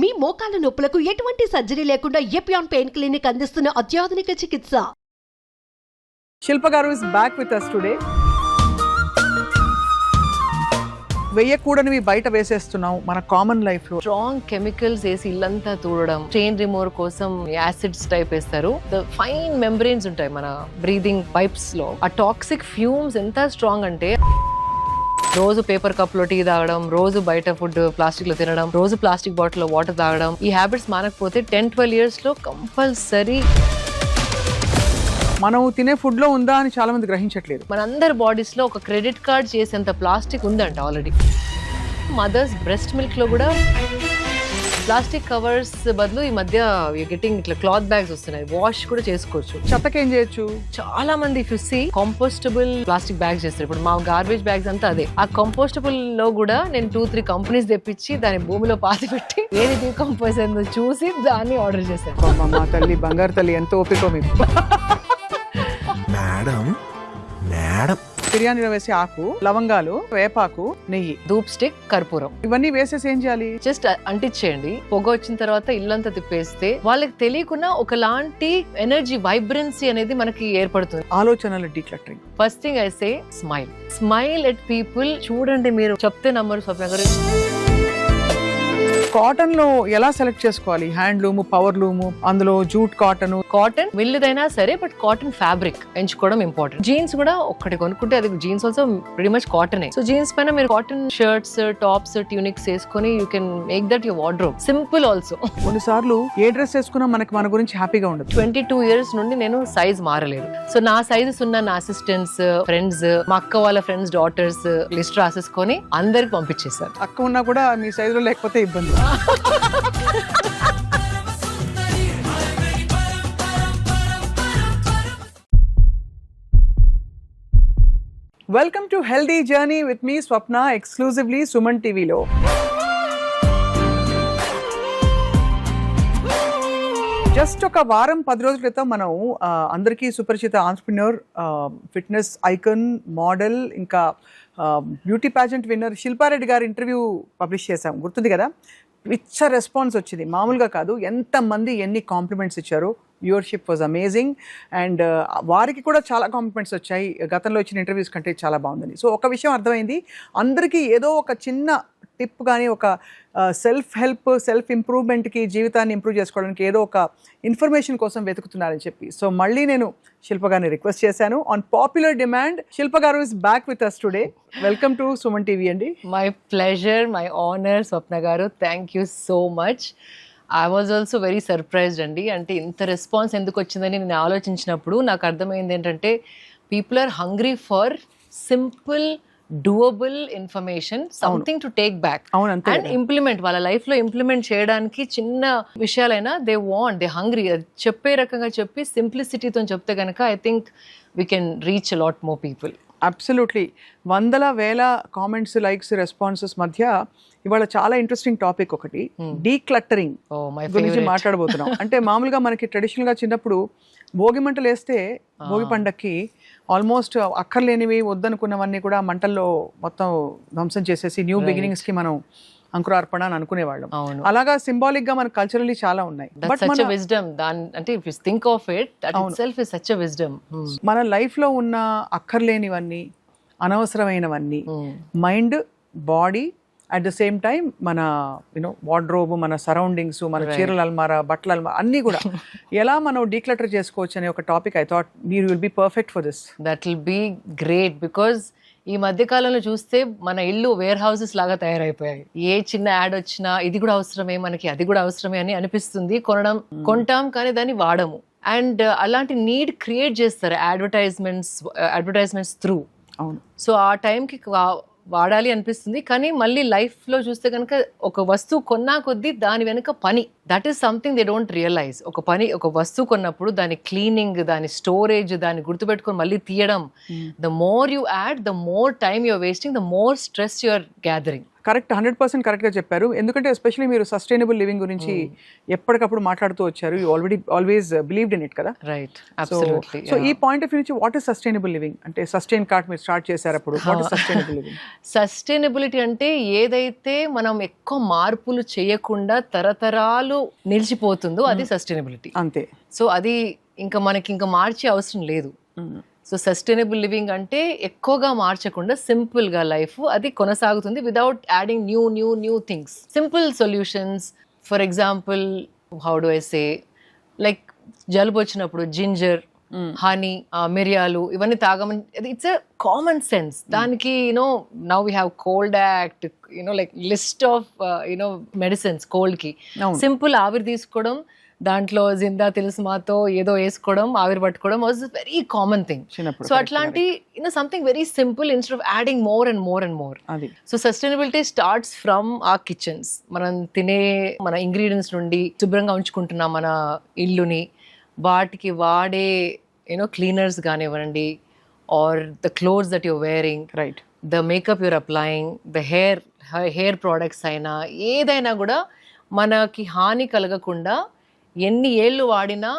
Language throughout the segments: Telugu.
మీ మోకాల నొప్పులకు ఎటువంటి సర్జరీ లేకుండా ఎపియాన్ పెయిన్ క్లినిక్ అందిస్తున్న అత్యాధునిక చికిత్స. శిల్ప గారు is back with us today. వేయకూడనివి బయట వేసేస్తున్నాం మన కామన్ లైఫ్ లో. స్ట్రాంగ్ కెమికల్స్ వేసి ఇల్లంతా తూడడం, స్ట్రెయిన్ రిమూవర్ కోసం యాసిడ్స్ టైప్ వేస్తారు. ద ఫైన్ మెంబ్రెయిన్స్ ఉంటాయి మన బ్రీదింగ్ పైప్స్ లో. ఆ టాక్సిక్ ఫ్యూమ్స్ ఎంత స్ట్రాంగ్ అంటే రోజు పేపర్ కప్ లో టీ తాగడం, రోజు బయట ఫుడ్ ప్లాస్టిక్ లో తినడం, రోజు ప్లాస్టిక్ బాటిల్ లో వాటర్ తాగడం, ఈ హ్యాబిట్స్ మానకపోతే 10-12 years లో కంపల్సరీ మనం తినే ఫుడ్ లో ఉందా అని చాలా మంది గ్రహించట్లేదు. మనందరి బాడీస్ లో ఒక క్రెడిట్ కార్డ్ చేసేంత ప్లాస్టిక్ ఉందంట ఆల్రెడీ. మదర్స్ బ్రెస్ట్ మిల్క్ లో కూడా ప్లాస్టిక్ కవర్స్ బదులు ఈ మధ్య గెటింగ్ ఇట్లా క్లాత్ బ్యాగ్స్ వస్తున్నాయి. వాష్ కూడా చేసుకోవచ్చు. చెత్తకేం చేయొచ్చు? చాలా మంది if you see compostable plastic bags చేస్తారు. ఇప్పుడు మా గార్బేజ్ బ్యాగ్స్ అంతా అదే. ఆ కంపోస్టబుల్ లో కూడా నేను 2-3 కంపెనీస్ తెప్పించి దాని భూమిలో పాతి పెట్టి ఏది డీకంపోజ్ అయిందో చూసి దాన్ని ఆర్డర్ చేశాను. మా తల్లి బంగారు తల్లి ఎంత ఓపిక మీకు. మేడం బిర్యానీలో వేసే ఆకు, లవంగాలు, వేపాకు, నెయ్యి, ధూప్ స్టిక్, కర్పూరం ఇవన్నీ వేసేసి ఏం చేయాలి? జస్ట్ అంటించేయండి. పొగ వచ్చిన తర్వాత ఇల్లంతా తిప్పేస్తే వాళ్ళకి తెలియకుండా ఒకలాంటి ఎనర్జీ వైబ్రెన్సీ అనేది మనకి ఏర్పడుతుంది. ఆలోచనల decluttering. First thing I say smile at people. చూడండి, మీరు చెప్తే నమ్మరు స్వప్న గారు. కాటన్ లో ఎలా సెలెక్ట్ చేసుకోవాలి? హ్యాండ్లూమ్, పవర్ లూమ్, అందులో జూట్ కాటన్. కాటన్ విల్లుదైనా సరే, బట్ కాటన్ ఫ్యాబ్రిక్ ఎంచుకోవడం ఇంపార్టెంట్. జీన్స్ కూడా ఒక్కటి కొనుక్కుంటే అది jeans also very much cotton. So jeans పైన మీరు కాటన్ షర్ట్స్, టాప్స్, ట్యూనిక్స్ వేసుకొని you can make that your wardrobe. Simple also. కొన్నిసార్లు ఏ డ్రెస్ వేసుకున్నా మనకి మన గురించి హ్యాపీగా ఉండదు. 22 years నుండి నేను సైజ్ మారలేదు. సో నా సైజెస్ ఉన్న నా అసిస్టెంట్స్, ఫ్రెండ్స్, మా అక్క వాళ్ళ ఫ్రెండ్స్ డాటర్స్ లిస్ట్ రాసేసుకొని అందరికి పంపించేశారు. అక్క ఉన్నా కూడా మీ సైజులో లేకపోతే ఇబ్బంది. Welcome to healthy journey with me Swapna, exclusively Suman టీవీలో. జస్ట్ ఒక వారం 10 రోజుల క్రితం మనం అందరికీ సుపరిచిత ఆంట్రప్రెన్యూర్, ఫిట్నెస్ ఐకన్, మోడల్, ఇంకా బ్యూటీ ప్యాజెంట్ విన్నర్ శిల్పారెడ్డి గారి ఇంటర్వ్యూ పబ్లిష్ చేశాం. గుర్తుంది కదా? విచ్చ రెస్పాన్స్ వచ్చింది, మామూలుగా కాదు. ఎంతమంది ఎన్ని కాంప్లిమెంట్స్ ఇచ్చారు. Viewership was amazing. అండ్ వారికి కూడా చాలా కాంప్లిమెంట్స్ వచ్చాయి. గతంలో ఇచ్చిన ఇంటర్వ్యూస్ కంటే చాలా బాగుందని. సో ఒక విషయం అర్థమైంది, అందరికీ ఏదో ఒక చిన్న టిప్ కానీ, ఒక సెల్ఫ్ హెల్ప్, సెల్ఫ్ ఇంప్రూవ్మెంట్కి, జీవితాన్ని ఇంప్రూవ్ చేసుకోవడానికి ఏదో ఒక ఇన్ఫర్మేషన్ కోసం వెతుకుతున్నారని చెప్పి. సో మళ్ళీ నేను శిల్ప గారిని రిక్వెస్ట్ చేశాను. On popular demand Shilpa garu is back with us today. Welcome to Suman TV అండి. My pleasure, my honour Swapna garu. Thank you so much. I was also very surprised అండి. అంటే ఇంత రెస్పాన్స్ ఎందుకు వచ్చిందని నేను ఆలోచించినప్పుడు నాకు అర్థమైంది ఏంటంటే, people are hungry for simple doable information, something to take back and implement. వాళ్ళ లైఫ్ లో ఇంప్లిమెంట్ చేయడానికి చిన్న విషయాలైనా దే హంగ్రీ. చెప్పే రకంగా చెప్పి సింప్లిసిటీతో చెప్తే కనుక I think we can reach a lot more people. Absolutely. వందల వేల కామెంట్స్, లైక్స్, రెస్పాన్సెస్ మధ్య ఇవాళ చాలా ఇంట్రెస్టింగ్ టాపిక్ ఒకటి, డీక్లటరింగ్ గురించి మాట్లాడబోతున్నాం. అంటే మామూలుగా మనకి ట్రెడిషనల్ గా చిన్నప్పుడు భోగి మంటలు వేస్తే భోగి పండక్కి ఆల్మోస్ట్ అక్కర్లేనివి, వద్దనుకున్నవన్నీ కూడా మంటల్లో మొత్తం ధ్వంసం చేసేసి న్యూ బిగినింగ్స్ కి మనం అంకురార్పణ అని అనుకునేవాళ్ళం. అలాగా సింబాలిక్ గా మన కల్చరల్లీ చాలా ఉన్నాయి. మన లైఫ్ లో ఉన్న అక్కర్లేనివన్నీ, అనవసరమైనవన్నీ, mind, body, at the same time మన వార్డ్రోబ్, మన సరౌండింగ్స్, మన చీరల అల్మారా, బట్టల అల్మారా అన్నీ కూడా ఎలా మనం డీక్లటర్ చేసుకోవచ్చు అనే ఒక టాపిక్. ఐ థాట్ మీరు will be perfect for this. That will be great because ఈ మధ్య కాలంలో చూస్తే మన ఇల్లు వేర్ హౌసెస్ లాగా తయారైపోయాయి. ఏ చిన్న యాడ్ వచ్చినా ఇది కూడా అవసరమే, మనకి అది కూడా అవసరమే అని అనిపిస్తుంది. కొంటాం కానీ దాన్ని వాడము. అండ్ అలాంటి నీడ్ క్రియేట్ చేస్తారు అడ్వర్టైజ్మెంట్స్ త్రూ. అవును. సో ఆ టైంకి వాడాలి అనిపిస్తుంది. కానీ మళ్ళీ లైఫ్లో చూస్తే కనుక ఒక వస్తువు కొన్నా కొద్దీ దాని వెనుక పని, that is something they don't realize. ఒక వస్తువు కొన్నప్పుడు దాని క్లీనింగ్, దాని స్టోరేజ్, దాన్ని గుర్తుపెట్టుకొని మళ్ళీ తీయడం, the more you add, the more time you're wasting, the more stress you're gathering. Correct 100% కరెక్ట్గా చెప్పారు. ఎందుకంటే ఎస్పెషల్లీ మీరు సస్టైనబుల్ లివింగ్ గురించి ఎప్పటికప్పుడు మాట్లాడుతూ వచ్చారు. You always believed in it కదా. Right, absolutely. సో ఈ పాయింట్ ఆఫ్ వ్యూ నుంచి వాట్ ఇస్ సస్టైనబుల్ లివింగ్ అంటే సస్టైన్ కార్ట్ మీరు స్టార్ట్ చేశారు అప్పుడు what is sustainable living? Sustainability అంటే ఏదైతే మనం ఎక్కువ మార్పులు చేయకుండా తరతరాలు నిలిచిపోతుందో అది సస్టైనబిలిటీ. అంతే. సో అది ఇంకా మనకి ఇంకా మార్చే అవసరం లేదు. సో సస్టైనబుల్ లివింగ్ అంటే ఎక్కువగా మార్చకుండా సింపుల్ గా లైఫ్ అది కొనసాగుతుంది without adding new things. Simple solutions. For example, how do I say, like జలుబు వచ్చినప్పుడు జింజర్, హనీ, మిరియాలు ఇవన్నీ తాగమని, ఇట్స్ ఎ కామన్ సెన్స్. దానికి now we have cold act, like list of medicines cold కి. సింపుల్ ఆవిరి తీసుకోవడం, దాంట్లో జిందా తెలుసుమాతో ఏదో వేసుకోవడం, ఆవిరి పట్టుకోవడం was very common thing. So అట్లాంటి something very simple instead of adding more and more. So sustainability starts from ఆ కిచెన్స్. మనం తినే మన ఇంగ్రీడియంట్స్ నుండి శుభ్రంగా ఉంచుకుంటున్నాం మన ఇల్లుని, వాటికి వాడే క్లీనర్స్ కానివ్వండి, or the clothes that you're wearing, right, the makeup you're applying, the hair products అయినా ఏదైనా కూడా మనకి హాని కలగకుండా ఎన్ని ఏళ్ళు వాడినా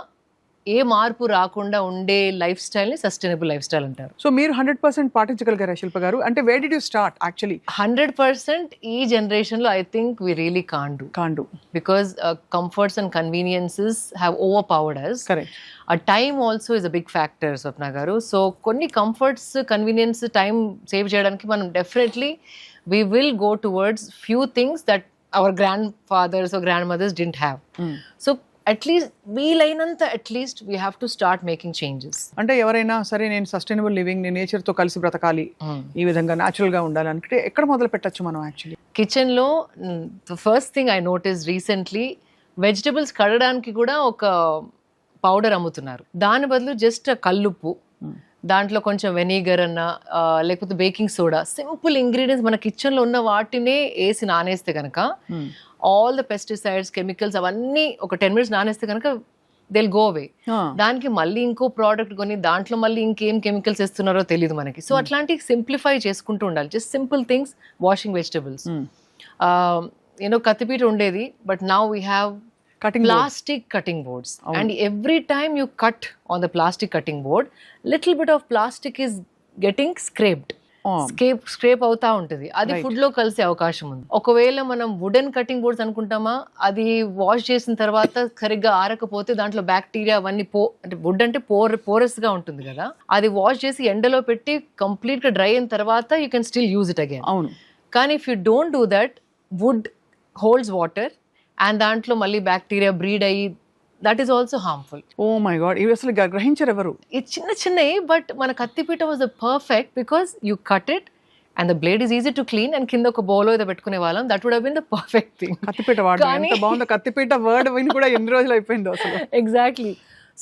ఏ మార్పు రాకుండా ఉండే లైఫ్ స్టైల్ని సస్టైనబుల్ లైఫ్ స్టైల్ అంటారు. సో మీరు 100% పాటించగలిగారా శిల్ప గారు? అంటే where did you start actually? 100% ఈ జనరేషన్లో I think we really can't do because comforts and conveniences have overpowered us. Correct. ఆ time also is a big factor Swapna garu. So కొన్ని కంఫర్ట్స్, కన్వీనియన్స్, టైం సేవ్ చేయడానికి మనం definitely we will go towards few things that our grandfathers or grandmothers didn't have. So at least వీలైనంత at least we have to start making changes. అంటే ఎవరైనా సరే నేను సస్టైనబుల్ లివింగ్, నేను నేచర్తో కలిసి బ్రతకాలి, ఈ విధంగా న్యాచురల్గా ఉండాలి అంటే ఎక్కడ మొదలు పెట్టచ్చు మనం? యాక్చువల్లీ కిచెన్లో first thing I notice recently, vegetables కడగడానికి కూడా ఒక పౌడర్ అమ్ముతున్నారు. దాని బదులు జస్ట్ కల్లుప్పు, దాంట్లో కొంచెం వెనిగర్ అన్న లేకపోతే బేకింగ్ సోడా, సింపుల్ ఇంగ్రీడియంట్స్ మన కిచెన్లో ఉన్న వాటినే వేసి నానేస్తే కనుక ఆల్ ద పెస్టిసైడ్స్, కెమికల్స్ అవన్నీ ఒక 10 minutes నానేస్తే కనుక దిల్ గో అవే. దానికి మళ్ళీ ఇంకో ప్రోడక్ట్ కొని దాంట్లో మళ్ళీ ఇంకేం కెమికల్స్ ఇస్తున్నారో తెలియదు మనకి. సో అట్లాంటి సింప్లిఫై చేసుకుంటూ ఉండాలి. Just simple things, washing vegetables. కత్తిపీట ఉండేది, but now we have plastic cutting boards, and every time you cut on the plastic cutting board, little bit of plastic is getting scraped. స్క్రేప్ అవుతా ఉంటుంది. అది ఫుడ్ లో కలిసే అవకాశం ఉంది. ఒకవేళ మనం వుడెన్ కటింగ్ బోర్డ్స్ అనుకుంటామా, అది వాష్ చేసిన తర్వాత సరిగ్గా ఆరకపోతే దాంట్లో బ్యాక్టీరియా అవన్నీ అంటే వుడ్ అంటే పోరస్ గా ఉంటుంది కదా, అది వాష్ చేసి ఎండలో పెట్టి కంప్లీట్ గా డ్రై అయిన తర్వాత you can still use it again. అవును. కానీ if you don't do that, wood holds water and దాంట్లో మళ్ళీ బ్యాక్టీరియా బ్రీడ్ అయ్యి that is also harmful. Oh my God, ఇవి అసలు గ్రహించరు ఎవరు. ఇది చిన్నవి, బట్ మన కత్తిపీట was the perfect because you cut it and the blade is easy to clean and కింద ఒక బౌల్ ఏదో పెట్టుకునే వాళ్ళం. That would have been the perfect thing. కత్తిపీట వాడడం ఎంత బాగుందో. కత్తిపీట వర్డ్ విని కూడా ఎన్ని రోజులు అయిపోయిందో అసలు. ఎగ్జాక్ట్లీ.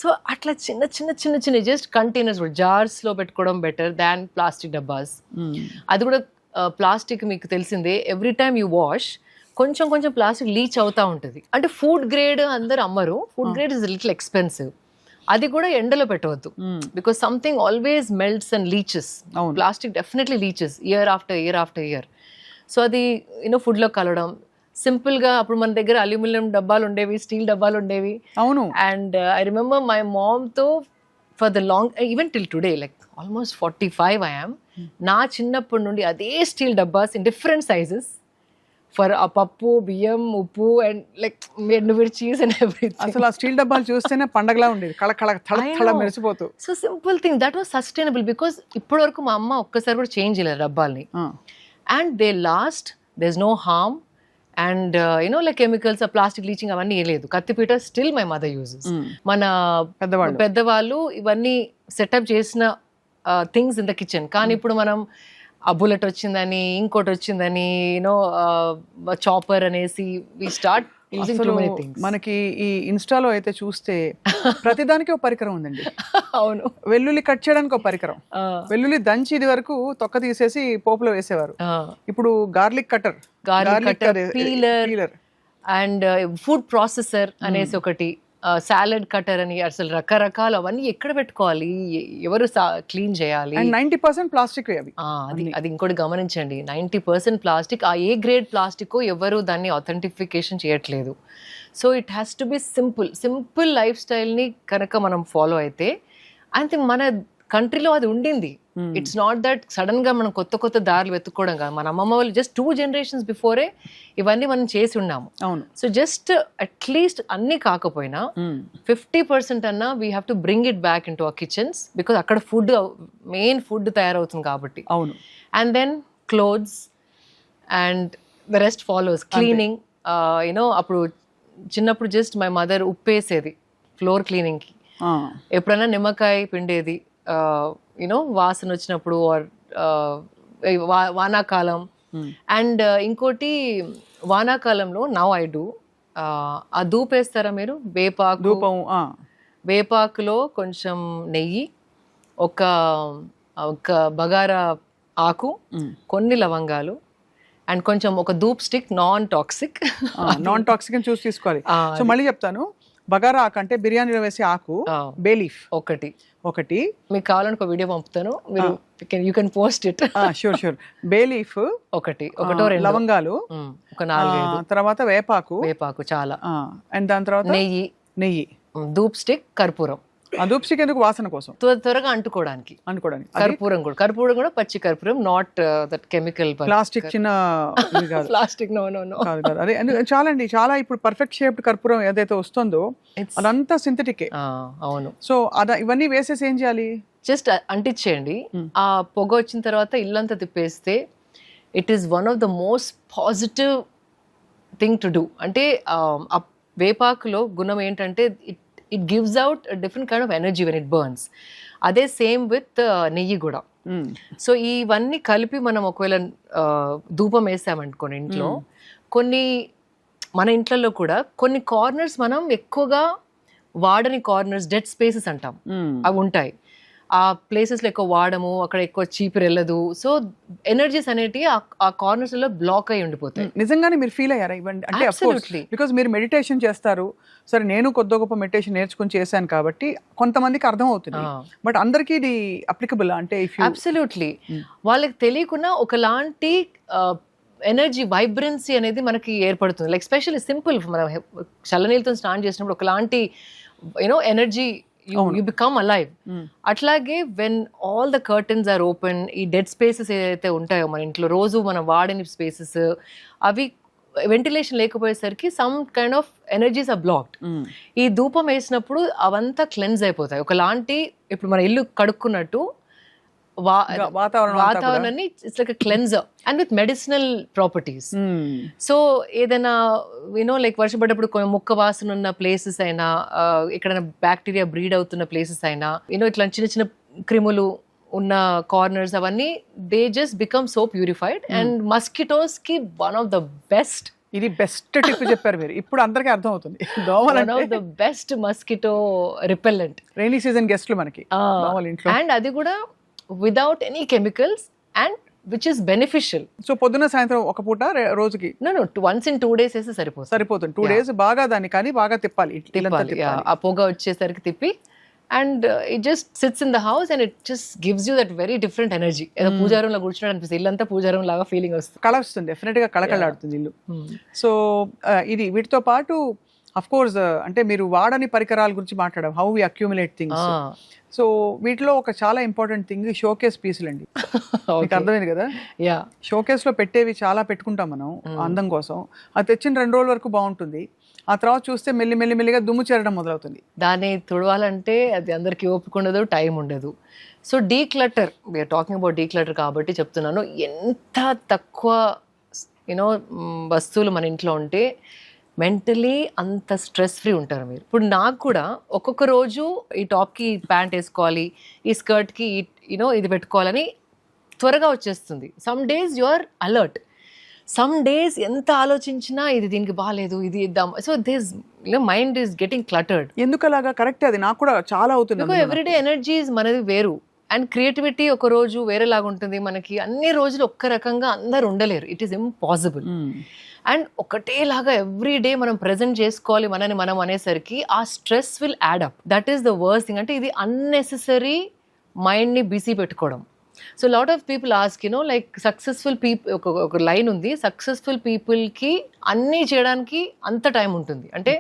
సో అట్లా చిన్న జస్ట్ కంటైనర్స్ కూడా జార్స్ లో పెట్టుకోవడం బెటర్ దాన్ ప్లాస్టిక్ డబ్బాస్. అది కూడా ప్లాస్టిక్ మీకు తెలిసిందే, ఎవ్రీ టైమ్ యూ వాష్ కొంచెం ప్లాస్టిక్ లీచ్ అవుతా ఉంటుంది. అంటే ఫుడ్ గ్రేడ్ అందరు అమ్మరు, food grade is little expensive. అది కూడా ఎండలో పెట్టవద్దు because something always melts and leaches. Plastic definitely leaches year after year. So అది ఫుడ్ లో కలవడం సింపుల్ గా. అప్పుడు మన దగ్గర అల్యూమినియం డబ్బాలు ఉండేవి, స్టీల్ డబ్బాలు ఉండేవి. అవును. And I remember my mom తో for the long, even till today, like almost 45 I am, నా చిన్నప్పటి నుండి అదే స్టీల్ డబ్బాస్ ఇన్ డిఫరెంట్ సైజెస్ ఫర్ ఆ పప్పు, బియ్యం, ఉప్పు అండ్ లైక్ ఎండుమిర్చీస్ అండ్ ఎవ్రీథింగ్. అసలు ఆ స్టీల్ డబ్బాలు చూస్తేనే పండగలా ఉండేది, కళ మెరిసిపోతూ. So simple thing that was sustainable because ఇప్పటి వరకు మా అమ్మ ఒక్కసారి కూడా చేంజ్ చేయలేదు డబ్బాల్ని. And they last, there is no harm and like chemicals, plastic leaching అవన్నీ లేదు. కత్తిపీట స్టిల్ మై మదర్ యూజెస్. మన పెద్దవాళ్ళు ఇవన్నీ సెటప్ చేసిన థింగ్స్ ఇన్ ద కిచెన్. కానీ ఇప్పుడు మనం ఆ బుల్లెట్ వచ్చిందని, ఇంకోటి వచ్చిందని, చాపర్ అనేసి we start using too many things. మనకి ఈ ఇన్స్టాలో అయితే చూస్తే ప్రతిదానికి ఒక పరికరం ఉందండి. అవును. వెల్లుల్లి కట్ చేయడానికి ఒక పరికరం, వెల్లుల్లి దంచి ఇది వరకు తొక్క తీసేసి పోపులో వేసేవారు. ఇప్పుడు garlic cutter, peeler and food processor అనేసి ఒకటి, సాలడ్ కటర్ అని అసలు రకరకాలు అవన్నీ ఎక్కడ పెట్టుకోవాలి, ఎవరు క్లీన్ చేయాలి. అండ్ 90% ప్లాస్టిక్ అవి. అది ఇంకోటి గమనించండి, 90% ప్లాస్టిక్. ఆ ఏ గ్రేడ్ ప్లాస్టిక్ ఎవరు దాన్ని అథెంటిఫికేషన్ చేయట్లేదు. So it has to be simple life స్టైల్ని కనుక మనం ఫాలో అయితే, ఐ థింక్ మన కంట్రీలో అది ఉండింది. ఇట్స్ నాట్ దట్ సడన్ గా మనం కొత్త దారులు వెతుక్కోవడం కాదు. మన అమ్మమ్మ వాళ్ళు జస్ట్ 2 generations బిఫోరే ఇవన్నీ మనం చేసి ఉన్నాము. అవును. సో జస్ట్ అట్లీస్ట్ అన్ని కాకపోయినా 50% అన్నా we have to bring it back in to our kitchens, because అక్కడ మెయిన్ ఫుడ్ తయారవుతుంది కాబట్టి. అవును. And then clothes and the rest follows. Cleaning, you know అప్పుడు చిన్నప్పుడు జస్ట్ మై మదర్ ఉప్పేసేది ఫ్లోర్ క్లీనింగ్కి, ఎప్పుడైనా నిమ్మకాయ పిండేది, యూనో వాసన వచ్చినప్పుడు, ఆర్ వానాకాలం. అండ్ ఇంకోటి వానాకాలంలో నౌ ఐ డూ, ఆ ధూపేస్తారా మీరు? వేపాకులో కొంచెం నెయ్యి, ఒక బగారా ఆకు, కొన్ని లవంగాలు, అండ్ కొంచెం ఒక ధూప్ స్టిక్, నాన్ టాక్సిక్ అని చూసి తీసుకోవాలి. సో మళ్ళీ చెప్తాను, బగారా ఆకు అంటే బిర్యానీలో వేసే ఆకు, బే లీఫ్ ఒకటి మీకు కావాలని ఒక వీడియో పంపుతాను, మీరు you can post it. Sure. Bay leaf ఒకటో రెండు, లవంగాలు ఒక 4-5, తర్వాత వేపాకు చాలా, అండ్ దాని తర్వాత నెయ్యి, ధూప్ స్టిక్, కర్పూరం. ధూప్ స్టిక్ ఎందుకు? వాసన కోసం, త్వరగా అంటుకోవడానికి. కర్పూరం కూడా పచ్చి కర్పూరం, నాట్ దట్ కెమికల్ ప్లాస్టిక్. చిన్న ప్లాస్టిక్ నో అదే చాలండి. చాలా ఇప్పుడు పర్ఫెక్ట్ షేప్డ్ కర్పూరం ఏదైతే వస్తుందో అదంతా సింథటిక్. అవును. సో ఇవన్నీ వేసేసి ఏం చేయాలి? జస్ట్ అంటించేయండి. ఆ పొగ వచ్చిన తర్వాత ఇల్లంతా తిప్పేస్తే it is one of the most positive thing to do. అంటే ఆ వేపాకులో గుణం ఏంటంటే it gives out different kind of energy when it burns. అదే సేమ్ విత్ నెయ్యి కూడా. సో ఇవన్నీ కలిపి మనం ఒకవేళ ధూపం వేసామనుకోండి ఇంట్లో, కొన్ని మన ఇంట్లలో కూడా కొన్ని కార్నర్స్ మనం ఎక్కువగా వాడని కార్నర్స్, డెడ్ స్పేసెస్ అంటాం, అవి ఉంటాయి. ఆ ప్లేసెస్లో ఎక్కువ వాడము, అక్కడ ఎక్కువ చీపురు వెళ్ళదు. సో ఎనర్జీస్ అనేటివి ఆ కార్నర్స్లో బ్లాక్ అయి ఉండిపోతాయి. నిజంగానే మీరు ఫీల్ అయ్యారా ఇవ్వండి? అంటే బికాజ్ మీరు మెడిటేషన్ చేస్తారు, సరే నేను కొద్ది గొప్ప మెడిటేషన్ నేర్చుకుని చేశాను కాబట్టి కొంతమందికి అర్థం అవుతుంది, బట్ అందరికీ ఇది అప్లికబుల్ అంటే? అబ్సల్యూట్లీ. వాళ్ళకి తెలియకుండా ఒకలాంటి ఎనర్జీ, వైబ్రెన్సీ అనేది మనకి ఏర్పడుతుంది. లైక్ స్పెషల్లీ సింపుల్, మనం చల్లనీళ్ళతో స్నానం చేసినప్పుడు ఒకలాంటి you know energy, you become alive. అట్లాగే when all the curtains are open, ఈ డెడ్ స్పేసెస్ ఏదైతే ఉంటాయో మన ఇంట్లో రోజు మనం వాడని స్పేసెస్, అవి వెంటిలేషన్ లేకపోయేసరికి some kind of energies are blocked. ఈ ధూపం వేసినప్పుడు అవంతా క్లెన్స్ అయిపోతాయి. ఒకలాంటి ఇప్పుడు మన ఇల్లు కడుక్కున్నట్టు వాతావరణాన్ని it's like cleanser and with medicinal properties. So ఏదైనా యూనో లైక్ వర్షం పడ్డప్పుడు ముక్క వాసన ఉన్న ప్లేసెస్ అయినా, ఎక్కడైనా బ్యాక్టీరియా బ్రీడ్ అవుతున్న ప్లేసెస్ అయినా, యూనో ఇట్లా చిన్న చిన్న క్రిములు ఉన్న కార్నర్స్, అవన్నీ they just become so purified. And mosquitoes కి వన్ ఆఫ్ ద బెస్ట్, ఇది బెస్ట్ టిప్ చెప్పారు మీరు. ఇప్పుడు అందరికీ అర్థం అవుతుంది. One of the best mosquito repellent. Rainy season గెస్ట్లు మనకి ఇంట్లో, అండ్ అది కూడా without any chemicals and which is beneficial. So పొద్దున సాయంత్రం ఒక పూట రోజుకి no once in 2 days వేస్తే సరిపోతుంది. 2 days బాగా దాన్ని కానీ బాగా తిప్పాలి. ఆ పొగ వచ్చేసరికి తిప్పి, and it just sits in the house and it just gives you that very different energy. ఏదో పూజారంలో కూర్చున్నాడు అనిపిస్తుంది, ఇల్లంతా పూజారం లాగా ఫీలింగ్ వస్తుంది, కళ వస్తుంది, డెఫినెట్ గా కళకళలాడుతుంది ఇల్లు. సో ఇది వీటితో పాటు అఫ్ కోర్స్ అంటే మీరు వాడని పరికరాల గురించి మాట్లాడాం, how we accumulate things. So వీటిలో ఒక చాలా ఇంపార్టెంట్ థింగ్ షోకేస్ పీసులు అండి. మీకు అర్థమైంది కదా? షోకేస్ లో పెట్టేవి చాలా పెట్టుకుంటాం మనం అందం కోసం. అది తెచ్చిన 2 రోజుల వరకు బాగుంటుంది, ఆ తర్వాత చూస్తే మెల్లిమెల్లిగా దుమ్ము చేరడం మొదలవుతుంది. దాన్ని తుడవాలంటే అది అందరికి ఓపిక ఉండదు, టైం ఉండదు. So declutter, we're talking about declutter కాబట్టి చెప్తున్నాను. ఎంత తక్కువ యూనో వస్తువులు మన ఇంట్లో ఉంటే మెంటలీ అంత స్ట్రెస్ ఫ్రీ ఉంటారు మీరు. ఇప్పుడు నాకు కూడా ఒక్కొక్క రోజు ఈ టాప్కి ప్యాంట్ వేసుకోవాలి, ఈ స్కర్ట్కి యూనో ఇది పెట్టుకోవాలని త్వరగా వచ్చేస్తుంది. Some days you are alert, some days ఎంత ఆలోచించినా ఇది దీనికి బాగాలేదు, ఇది ఇద్దాం. So this mind is getting cluttered. ఎందుకు అలాగా? కరెక్ట్, అది నాకు కూడా చాలా అవుతుంది. ఎవ్రీడే ఎనర్జీస్ మనది వేరు, అండ్ క్రియేటివిటీ ఒక రోజు వేరేలాగా ఉంటుంది మనకి. అన్ని రోజులు ఒక్క రకంగా అందరు ఉండలేరు, ఇట్ ఈస్ ఇంపాసిబుల్. అండ్ ఒకటేలాగా ఎవ్రీ డే మనం ప్రజెంట్ చేసుకోవాలి మనని మనం అనేసరికి ఆ stress will add up. That is the worst thing. అంటే ఇది అన్నెసెసరీ మైండ్ని బిజీ పెట్టుకోవడం. So lot of people ask like successful people, ఒక లైన్ ఉంది, సక్సెస్ఫుల్ పీపుల్కి అన్నీ చేయడానికి అంత టైం ఉంటుంది. అంటే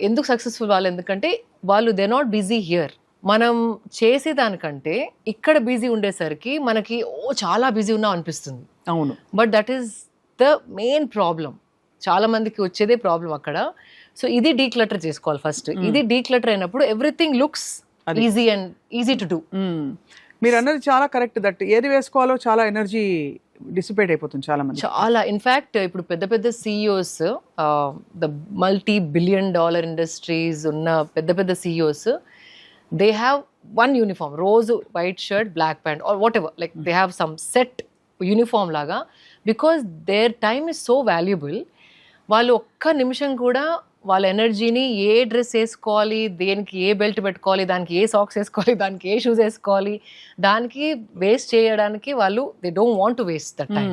ఎందుకు సక్సెస్ఫుల్ వాళ్ళు, ఎందుకంటే వాళ్ళు దే నాట్ బిజీ హియర్. మనం చేసేదానికంటే ఇక్కడ బిజీ ఉండేసరికి మనకి చాలా బిజీ ఉన్నాం అనిపిస్తుంది. అవును. But that is the main problem. చాలా మందికి వచ్చేదే ప్రాబ్లం అక్కడ. సో ఇది డీక్లటర్ చేసుకోవాలి ఫస్ట్. ఇది డీక్లటర్ అయినప్పుడు everything looks easy and easy to do. మీరు అన్నది చాలా కరెక్ట్. దట్ ఏది వేసుకోవాలో చాలా ఎనర్జీ డిసిపేట్ అయిపోతుంది చాలా మంది. చాలా ఇన్ఫ్యాక్ట్ ఇప్పుడు పెద్ద పెద్ద CEOs, ద $multi-billion ఇండస్ట్రీస్ ఉన్న పెద్ద పెద్ద CEOs, they have one uniform, రోజు white shirt, black pant or whatever, like they have some set uniform లాగా. Because their time is so valuable. వాళ్ళు ఒక్క నిమిషం కూడా వాళ్ళ ఎనర్జీని ఏ డ్రెస్ వేసుకోవాలి, దేనికి ఏ బెల్ట్ పెట్టుకోవాలి, దానికి ఏ సాక్స్ వేసుకోవాలి, దానికి ఏ షూస్ వేసుకోవాలి, దానికి వేస్ట్ చేయడానికి వాళ్ళు they don't want to waste that time.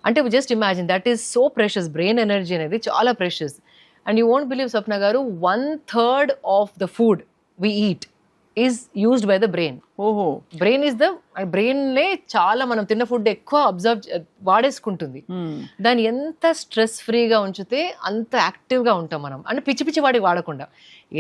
అంటే just imagine, that is so precious. Brain energy అనేది చాలా precious. And you won't believe Swapna garu, 1/3 of the food we eat is used by the brain. ఓహో. బ్రెయిన్లే చాలా మనం తిన్న ఫుడ్ ఎక్కువ వాడేసుకుంటుంది. దాన్ని ఎంత స్ట్రెస్ ఫ్రీగా ఉంచితే అంత యాక్టివ్గా ఉంటాం మనం. అంటే పిచ్చి పిచ్చి వాటికి వాడకుండా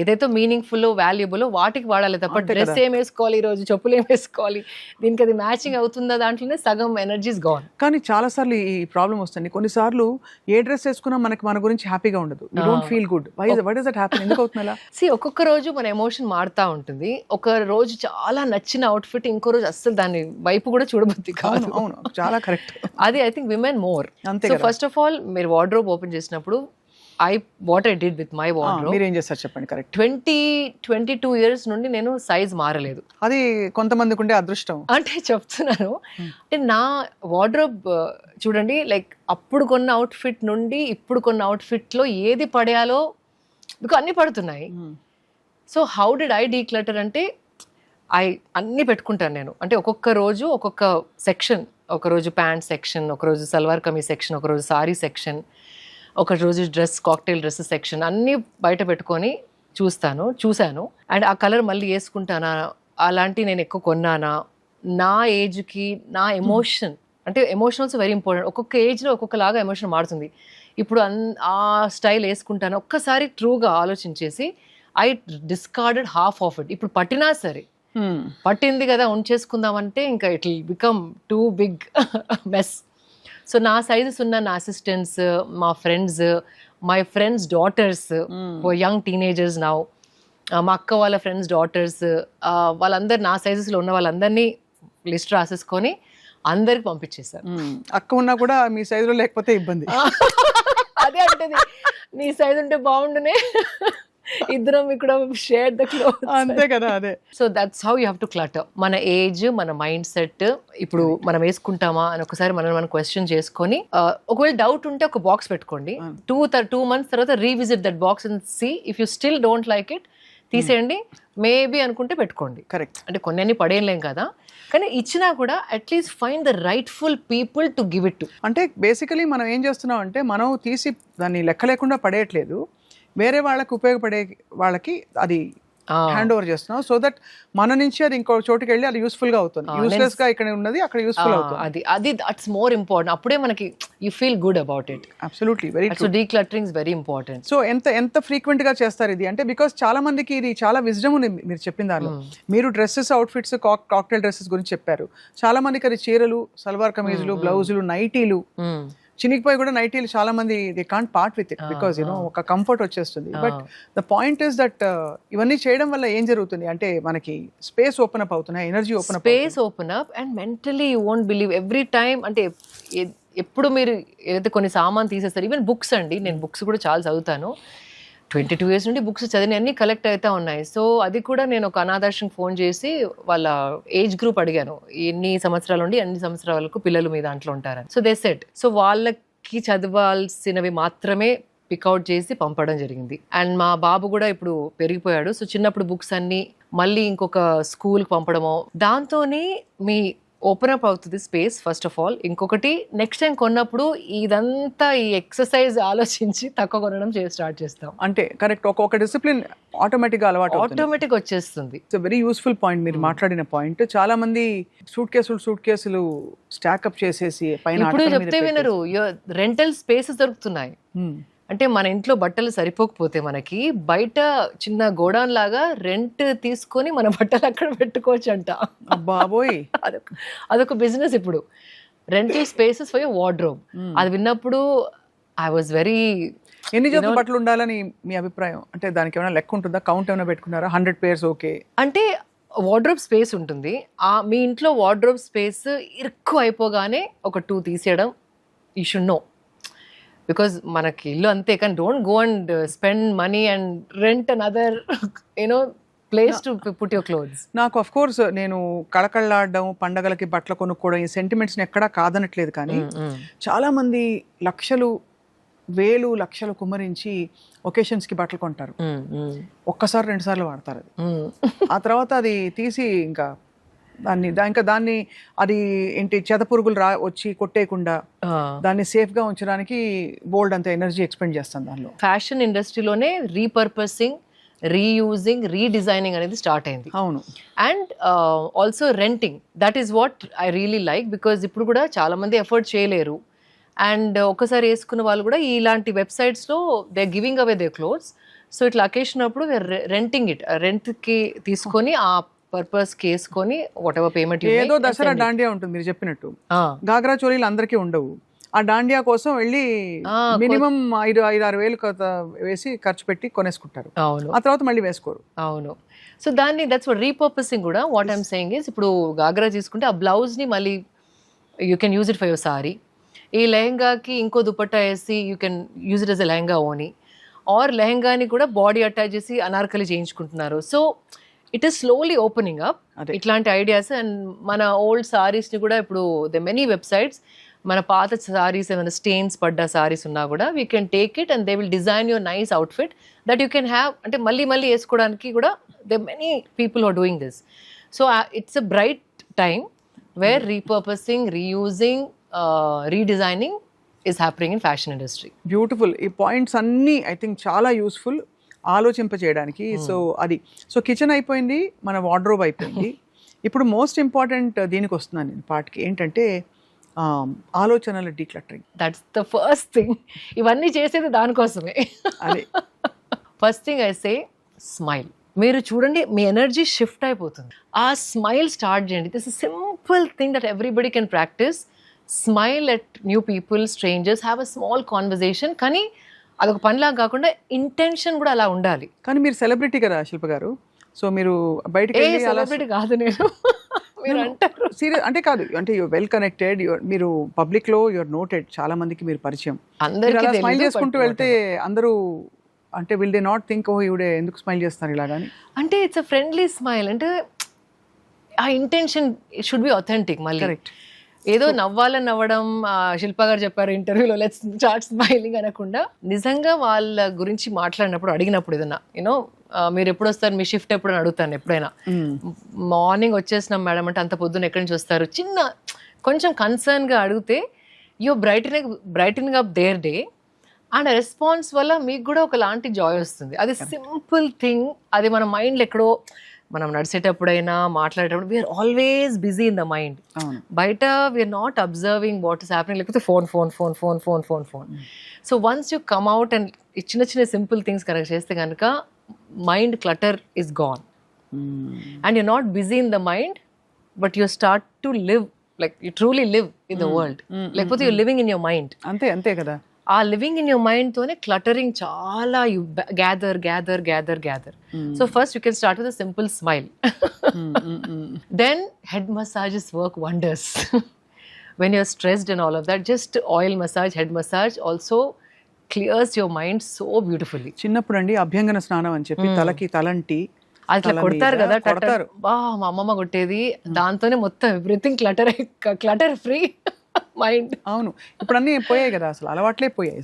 ఏదైతే మీనింగ్ఫుల్ వాల్యుబుల్ వాటికి వాడాలి తప్ప డ్రెస్ ఏం వేసుకోవాలి, ఈరోజు చెప్పులు ఏం వేసుకోవాలి, దీనికి అది మ్యాచింగ్ అవుతుందా, దాంట్లోనే సగం ఎనర్జీస్ గాన్. కానీ చాలా సార్లు ఈ ప్రాబ్లం వస్తుంది. కొన్నిసార్లు ఏ డ్రెస్ వేసుకున్నా మనకి మన గురించి హ్యాపీగా ఉండదు. You don't feel good. Why does that happen? ఎందుకు అవుతుంది అలా? ఒక్కొక్క రోజు మన ఎమోషన్ మారుతా ఉంటుంది. ఒక రోజు చాలా నచ్చిన అవుట్ఫిట్ ఇంకో రోజు అస్సలు దాని వైపు కూడా చూడబుద్ది కాదు. అవును, చాలా కరెక్ట్. అది ఐ థింక్ విమెన్ మోర్. అంతే. సో ఫస్ట్ ఆఫ్ ఆల్ మీరు వార్డ్రోబ్ ఓపెన్ చేసినప్పుడు what I did with my wardrobe, మీరు ఏం చేస్తారు చెప్పండి. కరెక్ట్. 22 years నుండి నేను సైజ్ మారలేదు. అది కొంతమందికి ఉండే అదృష్టం. అంటే చెప్తున్నాను, అంటే నా వార్డ్రోబ్ చూడండి, లైక్ అప్పుడు కొన్న అవుట్ఫిట్ నుండి ఇప్పుడు కొన్న అవుట్ఫిట్లో ఏది పడేయాలో మీకు అన్ని పడుతున్నాయి. So how did I declutter అంటే అన్నీ పెట్టుకుంటాను నేను. అంటే ఒక్కొక్క రోజు ఒక్కొక్క సెక్షన్, ఒకరోజు ప్యాంట్ సెక్షన్, ఒకరోజు సల్వార్ కమీజ్ సెక్షన్, ఒకరోజు సారీ సెక్షన్, ఒక రోజు డ్రెస్, కాక్టైల్ డ్రెస్ సెక్షన్, అన్నీ బయట పెట్టుకొని చూశాను. అండ్ ఆ కలర్ మళ్ళీ వేసుకుంటానా, అలాంటి నేను ఎక్కువ కొన్నానా, నా ఏజ్కి నా ఎమోషన్, అంటే ఎమోషనల్స్ వెరీ ఇంపార్టెంట్. ఒక్కొక్క ఏజ్లో ఒక్కొక్కలాగా ఎమోషన్ మారుతుంది. ఇప్పుడు ఆ స్టైల్ వేసుకుంటాను. ఒక్కసారి ట్రూగా ఆలోచించేసి I discarded half of it. ఇప్పుడు పట్టినా సరే, పట్టింది కదా ఉంచేసుకుందామంటే ఇంకా it will become too big mess. So నా సైజెస్ ఉన్న నా అసిస్టెంట్స్, మా friends, my friends daughters, young teenagers now, మా అక్క వాళ్ళ ఫ్రెండ్స్ డాటర్స్, వాళ్ళందరు నా సైజెస్లో ఉన్న వాళ్ళందరినీ లిస్ట్ రాసేసుకొని అందరికి పంపించేశారు. అక్క ఉన్నా కూడా మీ సైజులో లేకపోతే ఇబ్బంది. అదే అంటే నీ సైజ్ ఉంటే బాగుండునే, ఇద్దరం ఇక్కడ షేర్ ద క్లోత్. అంతే కదా. అదే. So that's how you have to clutter. మన ఏజ్, మన మైండ్ సెట్, ఇప్పుడు మనం వేసుకుంటామా అని ఒకసారి మనం క్వశ్చన్ చేసుకొని, ఒకవేళ డౌట్ ఉంటే ఒక బాక్స్ పెట్టుకోండి. 2 months తర్వాత revisit that box and see if you still don't like it, తీసేయండి. మేబీ అనుకుంటే పెట్టుకోండి. కరెక్ట్. అంటే కొన్ని పడేయలేం కదా, కానీ ఇచ్చినా కూడా at least find the rightful people to give it to. అంటే బేసికలీ మనం ఏం చేస్తున్నాం అంటే, మనం తీసి దాన్ని లెక్క లేకుండా పడేయట్లేదు, వేరే వాళ్ళకి ఉపయోగపడే వాళ్ళకి అది హ్యాండ్ ఓవర్ చేస్తున్నాం. సో దట్ మన నుంచి అది ఇంకో చోటుకి వెళ్ళి అది యూస్ఫుల్ గా అవుతుంది. యూస్లెస్ గా ఇక్కడ ఉన్నది అక్కడ యూస్ఫుల్ అవుతుంది. అది దట్స్ మోర్ ఇంపార్టెంట్. అప్పుడే మనకి you feel good about it. Absolutely. Very true. So decluttering is very important. So ఎంత ఫ్రీక్వెంట్ గా చేస్తారు ఇది అంటే, బికాస్ చాలా మందికి ఇది చాలా విజ్డమ్ ఉంది మీరు చెప్పిన దానిలో. మీరు డ్రెస్సెస్, అవుట్ఫిట్స్, కాక్టైల్ డ్రెస్సెస్ గురించి చెప్పారు. చాలా మందికి అది చీరలు, సల్వార్ కమీజులు, బ్లౌజులు, నైటీలు, చినిగిపోయి కూడా నైటీలు చాలా మంది they can't part with it because ఒక కంఫర్ట్ వచ్చేస్తుంది. But the point is that ఇవన్నీ చేయడం వల్ల ఏం జరుగుతుంది అంటే, మనకి స్పేస్ ఓపెన్ అప్ అవుతున్నాయి, energy open up and mentally you won't believe every time. అంటే ఎప్పుడు మీరు ఏదైతే కొన్ని సామాన్ తీసేస్తారు, ఈవెన్ బుక్స్ అండి, నేను బుక్స్ కూడా చాలా చదువుతాను. 22 years నుండి బుక్స్ చదివి అన్ని కలెక్ట్ అవుతా ఉన్నాయి. సో అది కూడా నేను ఒక అనాథాశ్రమం ఫోన్ చేసి వాళ్ళ ఏజ్ గ్రూప్ అడిగాను, ఎన్ని సంవత్సరాల నుండి అన్ని సంవత్సరాల వరకు పిల్లలు మీ దాంట్లో ఉంటారని. సో దే సెడ్, సో వాళ్ళకి చదవాల్సినవి మాత్రమే పికౌట్ చేసి పంపడం జరిగింది. అండ్ మా బాబు కూడా ఇప్పుడు పెరిగిపోయాడు. సో చిన్నప్పుడు బుక్స్ అన్ని మళ్ళీ ఇంకొక స్కూల్కి పంపడమో, దాంతోనే మీ ఓపెన్ అప్ అవుతుంది స్పేస్ ఫస్ట్ ఆఫ్ ఆల్. ఇంకొకటి నెక్స్ట్ టైం కొన్నప్పుడు ఇదంతా ఈ ఎక్సర్సైజ్ ఆలోచించి తక్కువ కొనడం స్టార్ట్ చేస్తాం. అంటే కరెక్ట్, ఒక డిసిప్లిన్ ఆటోమేటిక్గా అలవాటు ఆటోమేటిక్ వచ్చేస్తుంది. ఇట్స్ వెరీ యూస్ఫుల్ పాయింట్ మీరు మాట్లాడిన పాయింట్. చాలా మంది సూట్ కేసులు స్టాకప్ చేసేసి పైన ఇప్పుడు చెప్తే వినరు. రెంటల్ స్పేసెస్ దొరుకుతున్నాయి. అంటే మన ఇంట్లో బట్టలు సరిపోకపోతే మనకి బయట చిన్న గోడౌన్ లాగా రెంట్ తీసుకొని మన బట్టలు అక్కడ పెట్టుకోవచ్చు అంట. బాబోయ్, అదొక బిజినెస్ ఇప్పుడు. Rental spaces for your wardrobe. అది విన్నప్పుడు ఐ వాజ్ వెరీ. ఎన్ని జతల బట్టలు ఉండాలని మీ అభిప్రాయం? అంటే దానికి ఏమైనా లెక్క ఉంటుందా? కౌంట్ ఏమైనా పెట్టుకున్నారా? 100 pairs ఓకే అంటే వార్డ్రోబ్ స్పేస్ ఉంటుంది. మీ ఇంట్లో వార్డ్రోబ్ స్పేస్ ఇరుక్కు అయిపోగానే ఒక 2 తీసేయడం యూ షుడ్ నో. బికాజ్ మనకి ఇల్లు అంతే, కానీ don't go and spend money and rent another place to put your clothes. నాకు అఫ్ కోర్స్ నేను కళకళలాడడం, పండగలకి బట్టలు కొనుక్కోవడం, ఈ సెంటిమెంట్స్ని ఎక్కడా కాదనట్లేదు. కానీ చాలా మంది లక్షలు కుమ్మరించి ఒకేషన్స్కి బట్టలు కొంటారు. ఒక్కసారి 2 సార్లు వాడతారు అది. ఆ తర్వాత అది తీసి ఇంకా దాన్ని అది ఏంటి చెదపురుగులు వచ్చి కొట్టేయకుండా దాన్ని సేఫ్గా ఉంచడానికి బోల్డ్ అంత ఎనర్జీ ఎక్స్పెండ్ చేస్తాను దానిలో. ఫ్యాషన్ ఇండస్ట్రీలోనే రీపర్పసింగ్, రీయూజింగ్, రీడిజైనింగ్ అనేది స్టార్ట్ అయింది. అవును. And also renting, that is what I really like. Because ఇప్పుడు కూడా చాలా మంది ఎఫర్ట్ చేయలేరు. అండ్ ఒకసారి వేసుకున్న వాళ్ళు కూడా ఇలాంటి వెబ్సైట్స్లో they giving away they clothes. So ఇట్లా అకేషన్ అప్పుడు రెంటింగ్ ఇట్, రెంట్కి తీసుకొని ఆ పర్పస్కి వేసుకొని వాట్ ఎవర్ పేమెంట్. ఏదో దసరా డాండియా ఉంటుంది మీరు చెప్పినట్టు, గాగ్రా చోలీలు అందరికీ ఉండవు. ఆ డాండియా కోసం వెళ్ళి మినిమం 5-6 వేలు వేసి ఖర్చు పెట్టి కొనేసుకుంటారు. అవును. ఆ తర్వాత మళ్ళీ వేసుకోరు. అవును. సో దాన్ని దట్స్ వాట్ రీపర్పసింగ్ కూడా. వాట్ ఐమ్ సేయింగ్ ఇస్, ఇప్పుడు గాగ్రా తీసుకుంటే ఆ బ్లౌజ్ని మళ్ళీ you can use it for your sari. ఈ లెహంగాకి ఇంకో దుపట్టా వేసి you can use it as a lehenga oni. Or లెహంగాని కూడా బాడీ అటాచ్ చేసి అనార్కలి చేయించుకుంటున్నారు. So it is slowly opening up ఇట్లాంటి ఐడియాస్. అండ్ మన ఓల్డ్ సారీస్ని కూడా ఇప్పుడు ద మెనీ వెబ్సైట్స్ మన పాత సారీస్ ఏమైనా స్టెయిన్స్ పడ్డ సారీస్ ఉన్నా కూడా we can take it and they will design your nice outfit that you can have. అంటే మళ్ళీ వేసుకోవడానికి కూడా the many people are doing this. So it's a bright time where repurposing, reusing, redesigning is happening in fashion industry. Beautiful. ఈ పాయింట్స్ అన్నీ ఐ థింక్ చాలా యూస్ఫుల్ ఆలోచింపచేయడానికి. సో కిచెన్ అయిపోయింది, మన వార్డ్రోబ్ అయిపోయింది. ఇప్పుడు మోస్ట్ ఇంపార్టెంట్ దీనికి వస్తున్నాను నేను పార్ట్కి, ఏంటంటే ఆలోచనల decluttering. That's the first thing. ఇవన్నీ చేసేది దానికోసమే. అదే first thing I say smile. మీరు చూడండి, మీ ఎనర్జీ షిఫ్ట్ అయిపోతుంది. ఆ స్మైల్ స్టార్ట్ చేయండి. This is simple thing that everybody can practice. Smile at new people, strangers, have a small conversation. కానీ అదొక పనిలాగా కాకుండా ఇంటెన్షన్ కూడా అలా ఉండాలి. కానీ మీరు సెలబ్రిటీ కదా శిల్ప గారు, సో మీరు బయటకి సెలబ్రిటీ కాదు నేను. మీరు అంటారు సీరియస్ అంటే కాదు, అంటే యూర్ వెల్ కనెక్టెడ్, మీరు పబ్లిక్ లో యూర్ నోటెడ్, చాలా మందికి మీరు పరిచయం. అందరికీ స్మైల్ చేసుకుంటూ వెళ్తే అందరూ అంటే విల్ దే నాట్ థింక్ ఓ ఇవిడే ఎందుకు స్మైల్ చేస్తారు ఇలాగాని? అంటే ఇట్స్ అ ఫ్రెండ్లీ స్మైల్. అంటే ఆ ఇంటెన్షన్ షుడ్ బి అథెంటిక్. మళ్ళీ ఏదో నవ్వాలని నవ్వడం, శిల్ప గారు చెప్పారు ఇంటర్వ్యూలో లెట్స్ స్టార్ట్ స్మైలింగ్ అనకుండా నిజంగా వాళ్ళ గురించి మాట్లాడినప్పుడు, అడిగినప్పుడు ఏదన్నా మీరు ఎప్పుడు వస్తారు, మీ షిఫ్ట్ ఎప్పుడు అని అడుగుతాను ఎప్పుడైనా. మార్నింగ్ వచ్చేసినాం మేడం అంటే అంత పొద్దున్న ఎక్కడి నుంచి వస్తారు, చిన్న కొంచెం కన్సర్న్గా అడిగితే you brightening up their day. And response వల్ల మీకు కూడా ఒకలాంటి జాయ్ వస్తుంది. అది సింపుల్ థింగ్. అది మన మైండ్లో ఎక్కడో, మనం నడిచేటప్పుడైనా మాట్లాడేటప్పుడు we are always busy in the mind. బయట we are not observing what is happening, లేకపోతే phone. So once you come out and చిన్న చిన్న సింపుల్ థింగ్స్ కరెక్ట్ చేస్తే కనుక mind clutter is gone. And you not busy in the mind, but you start to live, like you truly live in the world. లేకపోతే you living in your mind. అంతే కదా. ఆ లివింగ్ ఇన్ యువర్ మైండ్ తోనే క్లటరింగ్ చాలా you gather. So first you can start with a simple smile. Then head massages work wonders. When you're stressed and all of that, just oil massage, head massage also clears your mind so beautifully. చిన్నప్పుడు అండి అభ్యంగన స్నానం అని చెప్పి తలకి తలంటి అట్లా కొడతారు కదా, మా అమ్మమ్మ కొట్టేది. దాంతోనే మొత్తం ఎవ్రీథింగ్ క్లటర్ ఫ్రీ మైండ్. అవును, ఇప్పుడు అన్ని పోయాయి కదా, అసలు అలవాట్లే పోయాయి.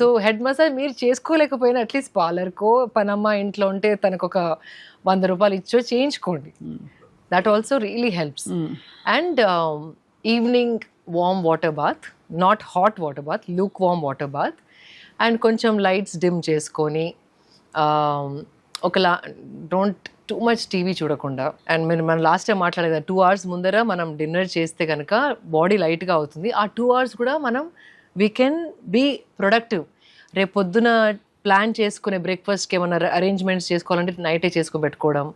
సో హెడ్ మసాజ్ మీరు చేసుకోలేకపోయినా అట్లీస్ట్ పార్లర్కో పనమ్మ ఇంట్లో ఉంటే తనకు ఒక 100 రూపాయలు ఇచ్చో చేయించుకోండి. That also really helps. And evening warm water bath, not hot water bath, lukewarm water bath. And కొంచెం లైట్స్ డిమ్ చేసుకొని డోంట్ టూ మచ్ టీవీ చూడకుండా. అండ్ మనం లాస్ట్ టైం మాట్లాడేది 2 hours ముందర మనం డిన్నర్ చేస్తే కనుక బాడీ లైట్గా అవుతుంది. ఆ 2 hours కూడా మనం వీ కెన్ బీ ప్రొడక్టివ్. రేపు పొద్దున ప్లాన్ చేసుకునే బ్రేక్ఫాస్ట్కి ఏమైనా అరేంజ్మెంట్స్ చేసుకోవాలంటే నైటే చేసుకొని పెట్టుకోవడం,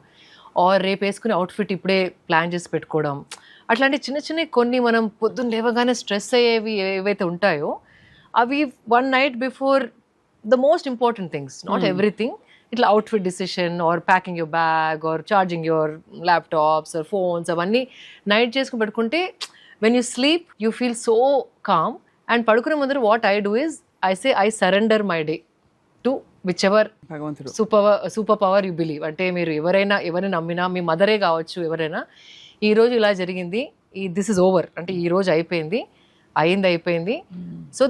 ఆర్ రేపు వేసుకునే అవుట్ఫిట్ ఇప్పుడే ప్లాన్ చేసి పెట్టుకోవడం. అట్లాంటి చిన్న చిన్న కొన్ని మనం పొద్దున్న లేవగానే స్ట్రెస్ అయ్యేవి ఏవైతే ఉంటాయో అవి 1 night before the most important things, not everything. ఇట్లా outfit decision or packing your bag or charging your laptops or phones అవన్నీ నైట్ చేసుకుని పెట్టుకుంటే when you sleep you feel so calm. And పడుకునే ముందర what I do is I surrender my day to whichever భగవంతుడు సూపర్ పవర్ యూ బిలీవ్. అంటే మీరు ఎవరిని నమ్మినా, మీ మదరే కావచ్చు, ఎవరైనా ఈ రోజు ఇలా జరిగింది, దిస్ ఇస్ ఓవర్ అంటే ఈ రోజు అయిపోయింది. So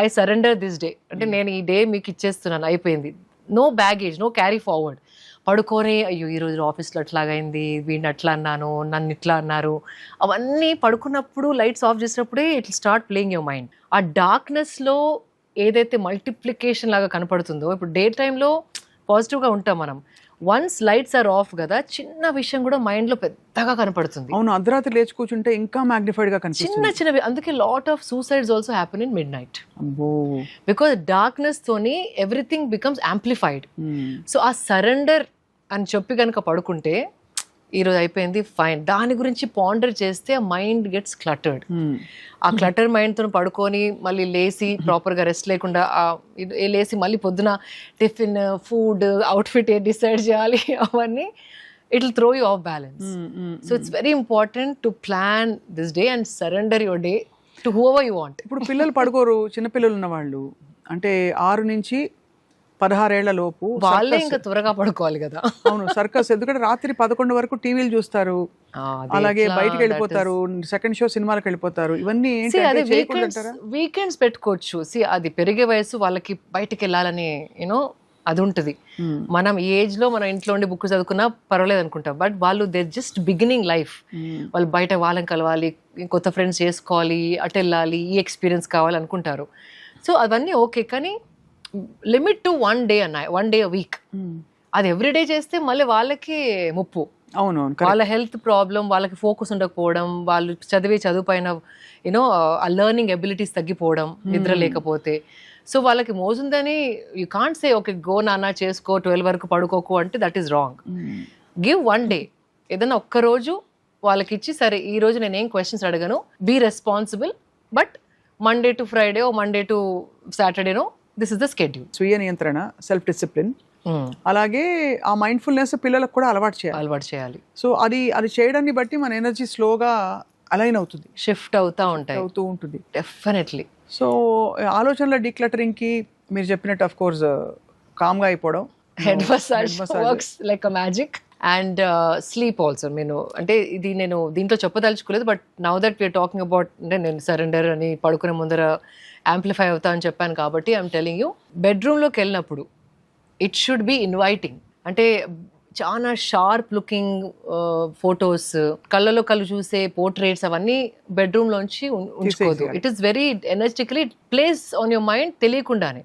I surrender this day, అంటే నేను ఈ డే మీకు ఇచ్చేస్తున్నాను, అయిపోయింది. No baggage, no carry forward. పడుకొని అయ్యో ఈరోజు ఆఫీస్లో అట్లాగైంది, వీడిని అట్లా అన్నాను, నన్ను ఇట్లా అన్నారు, అవన్నీ పడుకున్నప్పుడు లైట్స్ ఆఫ్ చేసినప్పుడే it start playing your mind. ఆ డార్క్నెస్లో ఏదైతే మల్టిప్లికేషన్ లాగా కనపడుతుందో, ఇప్పుడు డే టైంలో పాజిటివ్గా ఉంటాం మనం, వన్స్ లైట్స్ ఆర్ ఆఫ్ కదా చిన్న విషయం కూడా మైండ్లో పెద్దగా కనపడుతుంది. అవును, అర్ధరాత్రి లేచి కూర్చుంటే ఇంకా మ్యాగ్నిఫైడ్ గా కనిపిస్తుంది. చిన్నవి. అందుకే lot of suicides also happen in mid night, because darkness తోని ఎవ్రీథింగ్ బికమ్స్ యాంప్లిఫైడ్. సో ఆ సరెండర్ అని చెప్పి కనుక పడుకుంటే ఈరోజు అయిపోయింది ఫైన్, దాని గురించి పాండర్ చేస్తే ఆ మైండ్ గెట్స్ క్లటర్డ్. ఆ క్లటర్ మైండ్తో పడుకొని మళ్ళీ లేసి ప్రాపర్గా రెస్ట్ లేకుండా లేసి మళ్ళీ పొద్దున టిఫిన్, ఫుడ్, అవుట్ఫిట్ డిసైడ్ చేయాలి, అవన్నీ it will throw you of balance. So it's very important to plan this day and surrender your day to whoever you want. ఇప్పుడు పిల్లలు పడుకోరు, చిన్నపిల్లలు ఉన్న వాళ్ళు అంటే 6 నుంచి 16 ఏళ్ల లోపు వాళ్ళే ఇంకా త్వరగా పడుకోవాలి కదా. అవును, సర్కస్, ఎందుకంటే రాత్రి 11 వరకు టీవీలు చూస్తారు, అలాగే బయటకు వెళ్ళిపోతారు, సెకండ్ షో సినిమాలకు వెళ్ళిపోతారు. ఇవన్నీ వీకెండ్స్ పెట్టుకోవచ్చు. అది పెరిగే వయసు వాళ్ళకి బయటకు వెళ్ళాలని అది ఉంటుంది. మనం ఈ ఏజ్ లో మనం ఇంట్లో ఉండి బుక్ చదువుకున్నా పర్వాలేదు అనుకుంటాం, బట్ వాళ్ళు దే జస్ట్ బిగినింగ్ లైఫ్. వాళ్ళు బయట వాళ్ళని కలవాలి, కొత్త ఫ్రెండ్స్ చేసుకోవాలి, అటు వెళ్ళాలి, ఈ ఎక్స్పీరియన్స్ కావాలి అనుకుంటారు. సో అవన్నీ ఓకే, కానీ limit to 1 day a week. అది ఎవ్రీడే చేస్తే మళ్ళీ వాళ్ళకి ముప్పు. అవునవును, వాళ్ళ హెల్త్ ప్రాబ్లం, వాళ్ళకి ఫోకస్ ఉండకపోవడం, వాళ్ళు చదువు పైన ఆ లెర్నింగ్ ఎబిలిటీస్ తగ్గిపోవడం, నిద్ర లేకపోతే. సో వాళ్ళకి మోజుందని you can't say okay go నాన్న చేసుకో 12 వరకు పడుకోకు అంటే that is wrong. Give 1 day, ఏదైనా ఒక్కరోజు వాళ్ళకి ఇచ్చి, సరే ఈ రోజు నేనేం క్వశ్చన్స్ అడగను, be responsible, but Monday to Friday Monday to సాటర్డేనో దిస్ ఇస్ ద స్కెడ్యూల్. స్వీయ నియంత్రణ, సెల్ఫ్ డిసిప్లిన్, అలాగే ఆ మైండ్ఫుల్నెస్ పిల్లలకు కూడా అలవాటు చేయాలి. సో అది చేయడాన్ని బట్టి మన ఎనర్జీ స్లోగా అలైన్ అవుతుంది, షిఫ్ట్ అవుతూ ఉంటుంది డెఫినెట్లీ. సో ఆలోచనల డీక్లటరింగ్ కి మీరు చెప్పినట్టు ఆఫ్ కోర్స్ కామ్గా అయిపోవడం, head massage works like a magic. And sleep also. నేను దీంట్లో చెప్పదలుచుకోలేదు, but now that we are talking about, అంటే నేను సరెండర్ అని పడుకునే ముందర యాంప్లిఫై అవుతా అని చెప్పాను కాబట్టి ఐఎమ్ టెలింగ్ యూ, బెడ్రూమ్లోకి వెళ్ళినప్పుడు ఇట్ షుడ్ బి ఇన్వైటింగ్. అంటే చాలా షార్ప్ లుకింగ్ ఫొటోస్, కళ్ళలో కళ్ళు చూసే పోర్ట్రేట్స్ అవన్నీ బెడ్రూమ్లోంచి ఉంచుకోదు. It is very energetically plays on your mind తెలియకుండానే.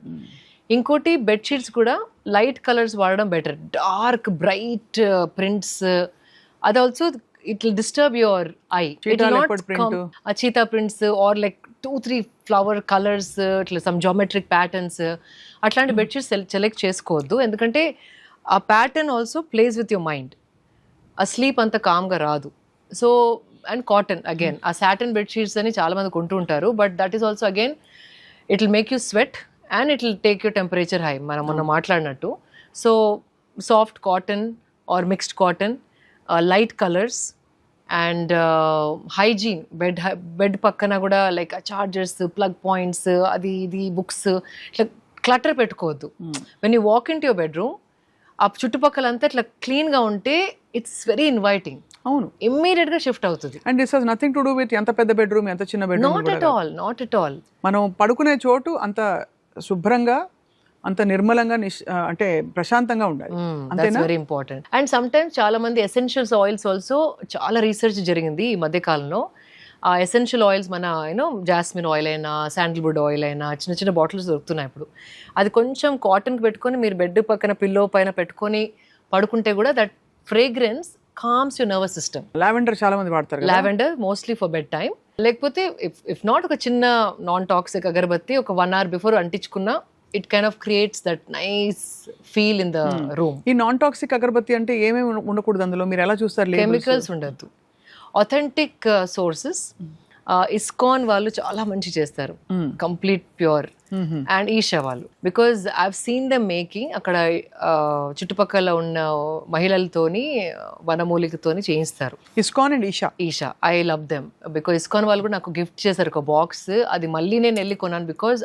ఇంకోటి బెడ్షీట్స్ కూడా లైట్ కలర్స్ వాడడం బెటర్, డార్క్ బ్రైట్ ప్రింట్స్, అది also it will disturb your eye. Cheetah prints or like 2-3 flower colours, ఇట్లా సమ్ జామెట్రిక్ ప్యాటర్న్స్, అట్లాంటి బెడ్షీట్స్ సెలెక్ట్ చేసుకోవద్దు. ఎందుకంటే ఆ pattern also plays with your mind. ఆ స్లీప్ అంత కామ్గా రాదు. సో అండ్ కాటన్ అగైన్, ఆ సాటిన్ బెడ్షీట్స్ అని చాలా మంది కొంటూ ఉంటారు, but that is also again it will make you sweat and it will take your temperature high, మనం మొన్న మాట్లాడినట్టు. So soft cotton or mixed cotton, light colours and hygiene. Bed పక్కన కూడా లైక్ చార్జర్స్, ప్లగ్ పాయింట్స్, అది ఇది బుక్స్, ఇట్లా క్లటర్ పెట్టుకోవద్దు. When you walk in to your bedroom, ఆ చుట్టుపక్కలంతా ఇట్లా క్లీన్గా ఉంటే ఇట్స్ వెరీ ఇన్వైటింగ్. అవును, ఇమ్మీడియట్ గా షిఫ్ట్ అవుతుంది. And this has nothing to do with ఎంత పెద్ద బెడ్రూమ్, ఎంత చిన్న బెడ్రూమ్. Not at all. మనం పడుకునే చోటు అంత శుభ్రంగా, అంత నిర్మలంగా అంటే ప్రశాంతంగా ఉండాలి. That's very important. And some times చాలా మంది ఎసెన్షియల్స్ ఆయిల్స్ ఆల్సో చాలా రీసెర్చ్ జరిగింది ఈ మధ్య కాలంలో. ఆ ఎసెన్షియల్ ఆయిల్స్ మన జాస్మిన్ ఆయిల్ అయినా శాండిల్వుడ్ ఆయిల్ అయినా చిన్న చిన్న బాటిల్స్ దొరుకుతున్నాయి ఇప్పుడు. అది కొంచెం కాటన్కి పెట్టుకొని మీరు బెడ్ పక్కన పిల్లో పైన పెట్టుకొని పడుకుంటే కూడా that fragrance calms your nervous system. Lavender చాలా మంది వాడతారు. Lavender mostly for bed time. లేకపోతే ఇఫ్ నాట్ ఒక చిన్న నాన్ టాక్సిక్ అగరబత్తి ఒక 1 hour బిఫోర్ అంటించుకున్నా it kind of creates that nice feel in the room. ఈ నాన్ టాక్సిక్ అగరబత్తి అంటే ఏమేమి ఉండకూడదు అందులో, మీరు ఎలా చూస్తారు? కెమికల్స్ ఉండద్దు, అథెంటిక్ సోర్సెస్. ఇస్కాన్ వాళ్ళు చాలా మంచి చేస్తారు, కంప్లీట్ ప్యూర్. అండ్ ఈషా వాళ్ళు, because I have seen them making అక్కడ చుట్టుపక్కల ఉన్న మహిళలతోని వనమూలికతోని చేయిస్తారు. ISKCON and Isha I love them because ISKCON వాళ్ళు కూడా నాకు గిఫ్ట్ చేశారు ఒక బాక్స్. అది మళ్ళీ నేను వెళ్ళి కొన్నాను బికాజ్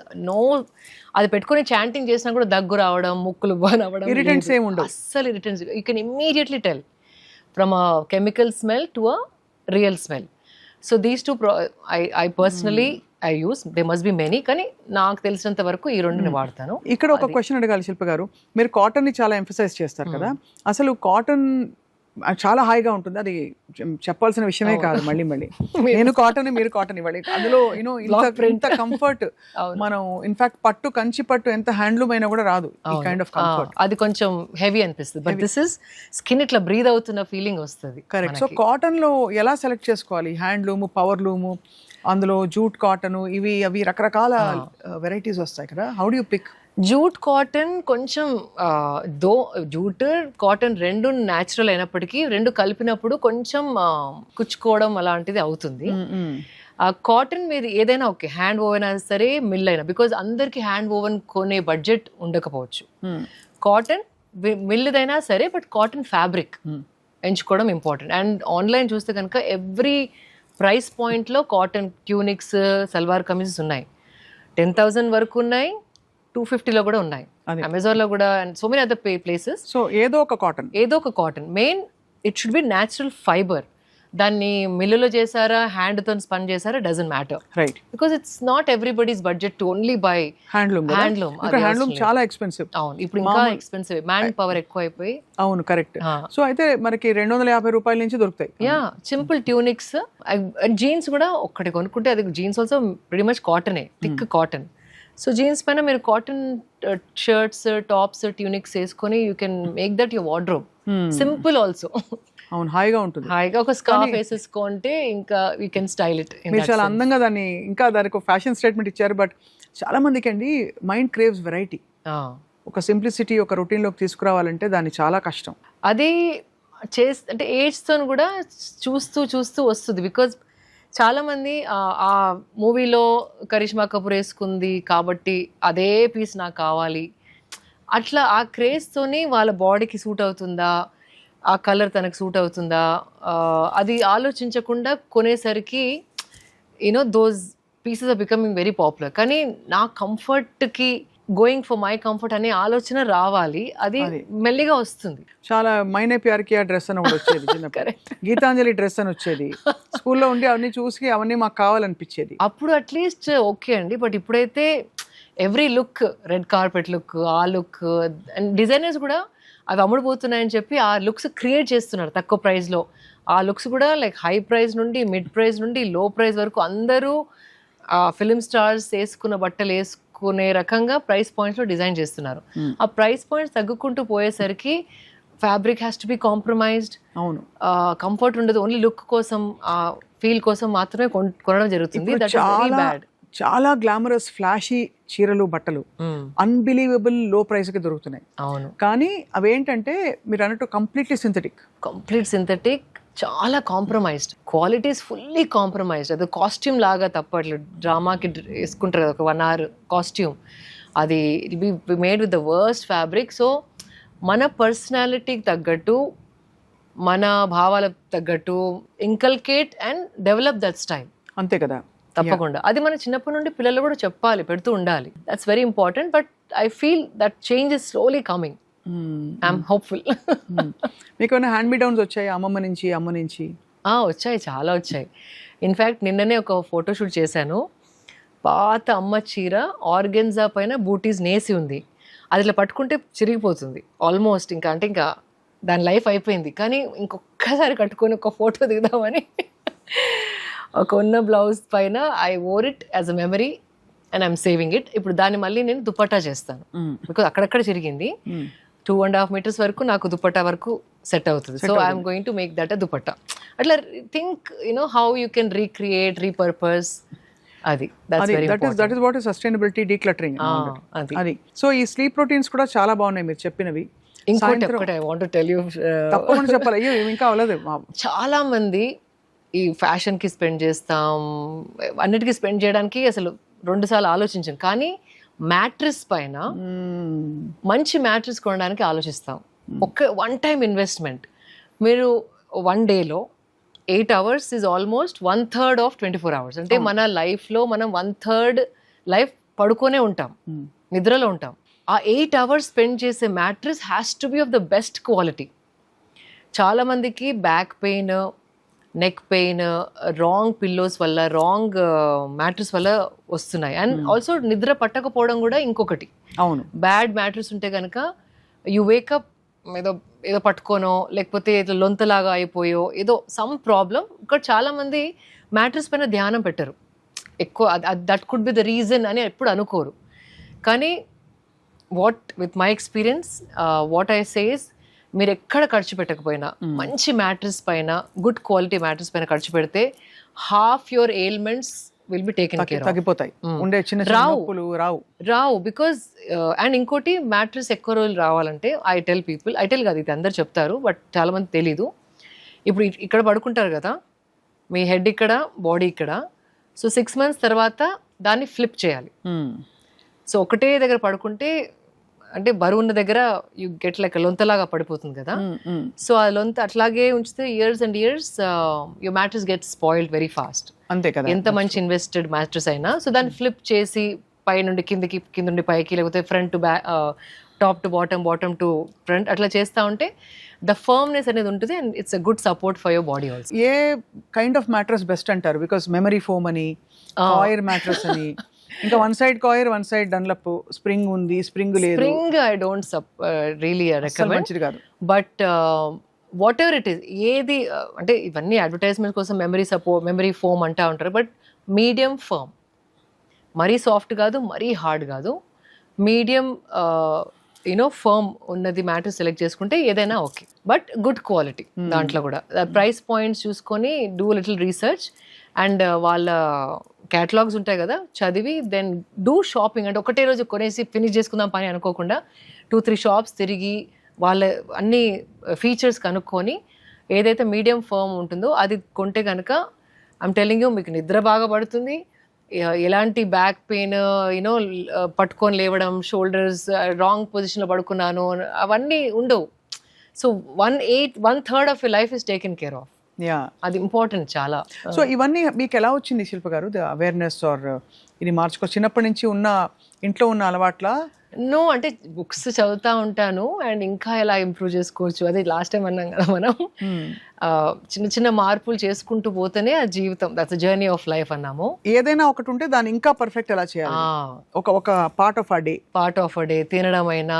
అది పెట్టుకుని చాంటింగ్ చేసినా కూడా దగ్గు రావడం, ముక్కులు బాన్ అవ్వడం, ఇరిటెంట్స్ ఏమి ఉండవు అస్సలు. Irritants you can immediately tell from a chemical smell to a real smell. So these two I personally I use. They must be many, కానీ నాకు తెలిసినంత వరకు ఈ రెండుని వాడతాను. ఇక్కడ ఒక క్వశ్చన్ అడగాలి శిల్ప గారు, మీరు కాటన్ ని చాలా ఎంఫసైజ్ చేస్తారు కదా, అసలు కాటన్ చాలా హాయిగా ఉంటుంది, అది చెప్పాల్సిన విషయమే కాదు. మళ్ళీ నేను కాటన్ మీరు కాటన్ ఇవ్వాలి, అందులో ఇంత కంఫర్ట్. మనం ఇన్ఫాక్ట్ పట్టు, కంచి పట్టు ఎంత హ్యాండ్లూమ్ అయినా కూడా రాదు ఈ కైండ్ ఆఫ్ కంఫర్ట్. అది కొంచెం హెవీ అనిపిస్తుంది, బట్ దిస్ ఇస్ స్కిన్ ఇట్లా బ్రీద్ అవుతున్న ఫీలింగ్ వస్తుంది. కరెక్ట్. సో కాటన్ లో ఎలా సెలెక్ట్ చేసుకోవాలి? హ్యాండ్లూమ్, పవర్ లూము, అందులో జూట్ కాటన్, అవి రకరకాల వెరైటీస్ వస్తాయి కదా. How do you pick? Jute cotton కొంచెం జూట్ కాటన్ రెండు న్యాచురల్ అయినప్పటికీ రెండు కలిపినప్పుడు కొంచెం కుచ్చుకోవడం అలాంటిది అవుతుంది. కాటన్ మీద ఏదైనా ఓకే, హ్యాండ్ ఓవెన్ అయినా సరే, మిల్ అయినా, బికాజ్ అందరికి హ్యాండ్ ఓవెన్ కొనే బడ్జెట్ ఉండకపోవచ్చు. కాటన్ మిల్లుదైనా సరే, బట్ కాటన్ ఫ్యాబ్రిక్ ఎంచుకోవడం ఇంపార్టెంట్. అండ్ ఆన్లైన్ చూస్తే కనుక ఎవ్రీ ప్రైస్ పాయింట్లో కాటన్ ట్యూనిక్స్, సల్వార్ కమీజెస్ ఉన్నాయి. 10,000 వరకు ఉన్నాయి, 250లో కూడా ఉన్నాయి, అమెజాన్లో కూడా, and so many other places. So ఏదో ఒక cotton main it should be natural fibre. దాన్ని మిల్లులో చేశారా, హ్యాండ్తో స్పన్ చేశారా, doesn't matter, right? Because it's not everybody's budget to only by handloom. Handloom చాలా ఎక్స్పెన్సివ్. అవును, ఇప్పుడు ఇంకా ఎక్స్పెన్సివ్, మ్యాన్ పవర్ ఎక్కువ అయిపోయి. అవును, కరెక్ట్. సో అయితే మనకి 250 రూపాయల నుంచి దొరుకుతాయి. Yeah, simple tunics. జీన్స్ కూడా ఒక్కటి కొనుక్కుంటే, అది జీన్స్ ఆల్సో వెరీ మచ్ కాటనే, థిక్ కాటన్. సో జీన్స్ పైన మీరు కాటన్ షర్ట్స్, టాప్స్, ట్యూనిక్స్ వేసుకొని you can make that your wardrobe. Simple also. అవును, హాయిగా ఉంటుంది. హాయిగా ఒక స్కార్ఫ్ వేసేసుకుంటే ఇంకా యూ కెన్ స్టైల్ ఇట్. మీరు చాలా అందంగా దానికి ఒక ఫ్యాషన్ స్టేట్మెంట్ ఇచ్చారు. బట్ చాలా మందికి అండి మైండ్ క్రేవ్స్ వెరైటీ. ఒక సింప్లిసిటీ, ఒక రొటీన్ లోకి తీసుకురావాలంటే దాన్ని చాలా కష్టం. అది అంటే ఏజ్తో కూడా చూస్తూ వస్తుంది. బికాజ్ చాలా మంది ఆ మూవీలో కరిష్మా కపూర్ వేసుకుంది కాబట్టి అదే పీస్ నాకు కావాలి, అట్లా ఆ క్రేజ్తోని వాళ్ళ బాడీకి సూట్ అవుతుందా, ఆ కలర్ తనకు సూట్ అవుతుందా, అది ఆలోచించకుండా కొనేసరికి those pieces are becoming very popular. కానీ నా కంఫర్ట్కి, గోయింగ్ ఫర్ మై కంఫర్ట్ అనే ఆలోచన రావాలి, అది మెల్లిగా వస్తుంది. చాలా మైనే ప్యార్కి ఆ డ్రెస్ అని ఒకటి వచ్చేది చిన్నప్పుడు, గీతాంజలి డ్రెస్ అని వచ్చేది, స్కూల్లో ఉండి అవన్నీ చూసి అవన్నీ మాకు కావాలనిపించేది. అప్పుడు అట్లీస్ట్ ఓకే అండి, బట్ ఇప్పుడైతే every look, red carpet look, ఆ లుక్, అండ్ డిజైనర్స్ కూడా అవి అమ్ముడుపోతున్నాయని చెప్పి ఆ లుక్స్ క్రియేట్ చేస్తున్నారు తక్కువ ప్రైస్లో. ఆ లుక్స్ కూడా లైక్ హై ప్రైస్ నుండి, మిడ్ ప్రైస్ నుండి, లో ప్రైస్ వరకు అందరూ ఫిలిం స్టార్స్ వేసుకున్న బట్టలు వేసుకునే రకంగా ప్రైస్ పాయింట్స్లో డిజైన్ చేస్తున్నారు. ఆ ప్రైస్ పాయింట్స్ తగ్గుకుంటూ పోయేసరికి fabric has to B compromised. అవును, కంఫర్ట్ ఉండదు, ఓన్లీ లుక్ కోసం, ఆ ఫీల్ కోసం మాత్రమే కొనడం జరుగుతుంది. That is very bad. చాలా గ్లామరస్ ఫ్లాషీ చీరలు, బట్టలు అన్బిలీవబుల్ లో ప్రైస్ కి దొరుకుతున్నాయి. అవును, కానీ అవేంటంటే మీరు అన్నట్టు కంప్లీట్ సింథటిక్, చాలా కాంప్రమైజ్డ్, క్వాలిటీస్ ఫుల్లీ కాంప్రమైజ్డ్. అది కాస్ట్యూమ్ లాగా తప్ప, అట్లా డ్రామాకి వేసుకుంటారు కదా ఒక 1 hour కాస్ట్యూమ్, అది it be made with the worst fabric. So మన పర్సనాలిటీకి తగ్గట్టు, మన భావాలకు తగ్గట్టు inculcate and develop that style. అంతే కదా, తప్పకుండా. అది మన చిన్నప్పటి నుండి పిల్లలు కూడా చెప్పాలి, పెడుతూ ఉండాలి. That's very important. But I feel that change is slowly coming. I'm hopeful. మీకు ఏమైనా హ్యాండ్ మీ డౌన్స్ వచ్చాయి అమ్మ నుంచి? వచ్చాయి, చాలా వచ్చాయి. ఇన్ఫ్యాక్ట్ నిన్ననే ఒక ఫోటోషూట్ చేశాను. పాత అమ్మ చీర ఆర్గెన్జా పైన బూటీస్ నేసి ఉంది. అది ఇట్లా పట్టుకుంటే చిరిగిపోతుంది ఆల్మోస్ట్, ఇంకా అంటే ఇంకా దాని లైఫ్ అయిపోయింది. కానీ ఇంకొక్కసారి కట్టుకొని ఒక ఫోటో దిగుదామని ఒక ఉన్న బ్లౌజ్ పైన I wore it as a memory and I'm saving it. ఇప్పుడు దాన్ని మళ్ళీ నేను దుపట్టా చేస్తాను, బికాజ్ అక్కడక్కడ చిరిగింది. 2.5 meters వరకు నాకు దుపట్టా వరకు సెట్ అవుతుంది. So I'm going to make that a dupatta. అట్లా think how you can recreate, repurpose. అది that is what is sustainability, decluttering. అది సో ఈ స్లీప్ రొటీన్స్ కూడా చాలా బాగున్నాయి మీరు చెప్పినవి. ఇంకోటి ఒకటి I want to tell you, తప్పకుండా చెప్పాలి. అయ్యో ఇంకా అవ్వలేదు. చాలా మంది ఈ ఫ్యాషన్ కి స్పెండ్ చేస్తాం, అన్నిటికీ స్పెండ్ చేయడానికి అసలు 2 సార్లు ఆలోచించాం. కానీ మ్యాట్రెస్ పైన మంచి మ్యాట్రెస్ కొనడానికి ఆలోచిస్తాం. One time investment. మీరు 1 dayలో 8 hours is almost 1/3 of 24 hours. అంటే మన లైఫ్లో మనం 1/3 లైఫ్ పడుకోనే ఉంటాం, నిద్రలో ఉంటాం. ఆ 8 hours స్పెండ్ చేసే mattress has to be of the best quality. చాలామందికి back pain, neck pain, wrong pillows వల్ల, రాంగ్ మ్యాట్రెస్ వల్ల వస్తున్నాయి. అండ్ ఆల్సో నిద్ర పట్టకపోవడం కూడా ఇంకొకటి. అవును, బ్యాడ్ మ్యాట్రెస్ ఉంటే కనుక యు వేకప్ ఏదో ఏదో పట్టుకోనో, లేకపోతే ఏదో లొంతలాగా అయిపోయో, ఏదో సమ్ ప్రాబ్లం. ఇక్కడ చాలామంది మ్యాట్రెస్ పైన ధ్యానం పెట్టరు ఎక్కువ. That could be the reason అని ఎప్పుడు అనుకోరు. కానీ with my experience what I says, మీరు ఎక్కడ ఖర్చు పెట్టకపోయినా మంచి మ్యాట్రెస్ పైన, గుడ్ క్వాలిటీ మ్యాట్రెస్ పైన ఖర్చు పెడితే half your ailments will be taken care of. తగ్గిపోతాయి. ఉండే చిన్న చిన్న నొప్పులు రావు. బికాజ్ అండ్ ఇంకోటి మ్యాట్రెస్ ఎక్కువ రోజులు రావాలంటే ఐ టెల్ కాదు, ఇది అందరు చెప్తారు, బట్ చాలా మంది తెలీదు. ఇప్పుడు ఇక్కడ పడుకుంటారు కదా, మీ హెడ్ ఇక్కడ, బాడీ ఇక్కడ. సో 6 months తర్వాత దాన్ని ఫ్లిప్ చేయాలి. సో ఒకటే దగ్గర పడుకుంటే, అంటే బరువు ఉన్న దగ్గర యూ గెట్ లైక్ లొంతలాగా పడిపోతుంది కదా. సో ఆ లొంత అట్లాగే ఉంచితే years and years your mattress get spoiled very fast. అంతే కదా, ఎంత మంచి ఇన్వెస్టెడ్ మ్యాట్రెస్ అయినా. సో దాన్ని ఫ్లిప్ చేసి పై నుండి కిందకి, కింద నుండి పైకి, లేకపోతే front to back, top to bottom, bottom to front, అట్లా చేస్తూ ఉంటే ద ఫర్మ్నెస్ అనేది ఉంటుంది. And it's a good support for your body also. A kind of mattress best అంటారు? బికాస్ మెమరీ ఫోమ్ అని, కాయిర్ మ్యాట్రెస్ అని, ఇంకా 1 side coir, 1 side Dunlop, spring ఉంది, స్ప్రింగ్ లేదు. Spring I don't really recommend, మంచిది కాదు. But what ever it is, ఏది అంటే ఇవన్నీ అడ్వర్టైజ్మెంట్ కోసం మెమరీ ఫోమ్ అంటా ఉంటారు. బట్ మీడియం ఫర్మ్, మరీ సాఫ్ట్ కాదు, మరీ హార్డ్ కాదు, మీడియం ఫర్మ్ ఉన్నది మ్యాటర్ సెలెక్ట్ చేసుకుంటే ఏదైనా ఓకే. బట్ గుడ్ క్వాలిటీ దాంట్లో కూడా. ప్రైస్ పాయింట్స్ చూసుకొని డూ లిటిల్ రీసెర్చ్, అండ్ వాళ్ళ క్యాటలాగ్స్ ఉంటాయి కదా, చదివి దెన్ డూ షాపింగ్. అంటే ఒకటే రోజు కొనేసి ఫినిష్ చేసుకుందాం పని అనుకోకుండా 2-3 shops తిరిగి వాళ్ళ అన్ని ఫీచర్స్ కనుక్కొని ఏదైతే మీడియం ఫర్మ్ ఉంటుందో అది కొంటే కనుక ఐమ్ టెల్లింగ్ యూ, మీకు నిద్ర బాగా పడుతుంది. ఎలాంటి బ్యాక్ పెయిన్, పట్టుకొని లేవడం, షోల్డర్స్ రాంగ్ పొజిషన్లో పడుకున్నాను, అవన్నీ ఉండవు. So 1/3 of your life is taken care of. అది ఇంపార్టెంట్ చాలా. సో ఇవన్నీ మీకు ఎలా వచ్చింది శిల్ప గారు, ద అవేర్నెస్ ఆర్ ఇది మార్చుకో? చిన్నప్పటి నుంచి ఇంట్లో ఉన్న అలవాట్ల? నో, అంటే బుక్స్ చదువుతా ఉంటాను అండ్ ఇంకా ఎలా ఇంప్రూవ్ చేసుకోవచ్చు, అదే లాస్ట్ టైం అన్నాం కదా మనం. చిన్న చిన్న మార్పులు చేసుకుంటూ పోతేనే ఆ జీవితం, దట్స్ జర్నీ ఆఫ్ లైఫ్ అన్నాము. ఏదైనా ఒకటి ఉంటే దాన్ని ఇంకా పర్ఫెక్ట్ ఎలా చేయాలి? ఒక పార్ట్ ఆఫ్ అ డే తినడం అయినా,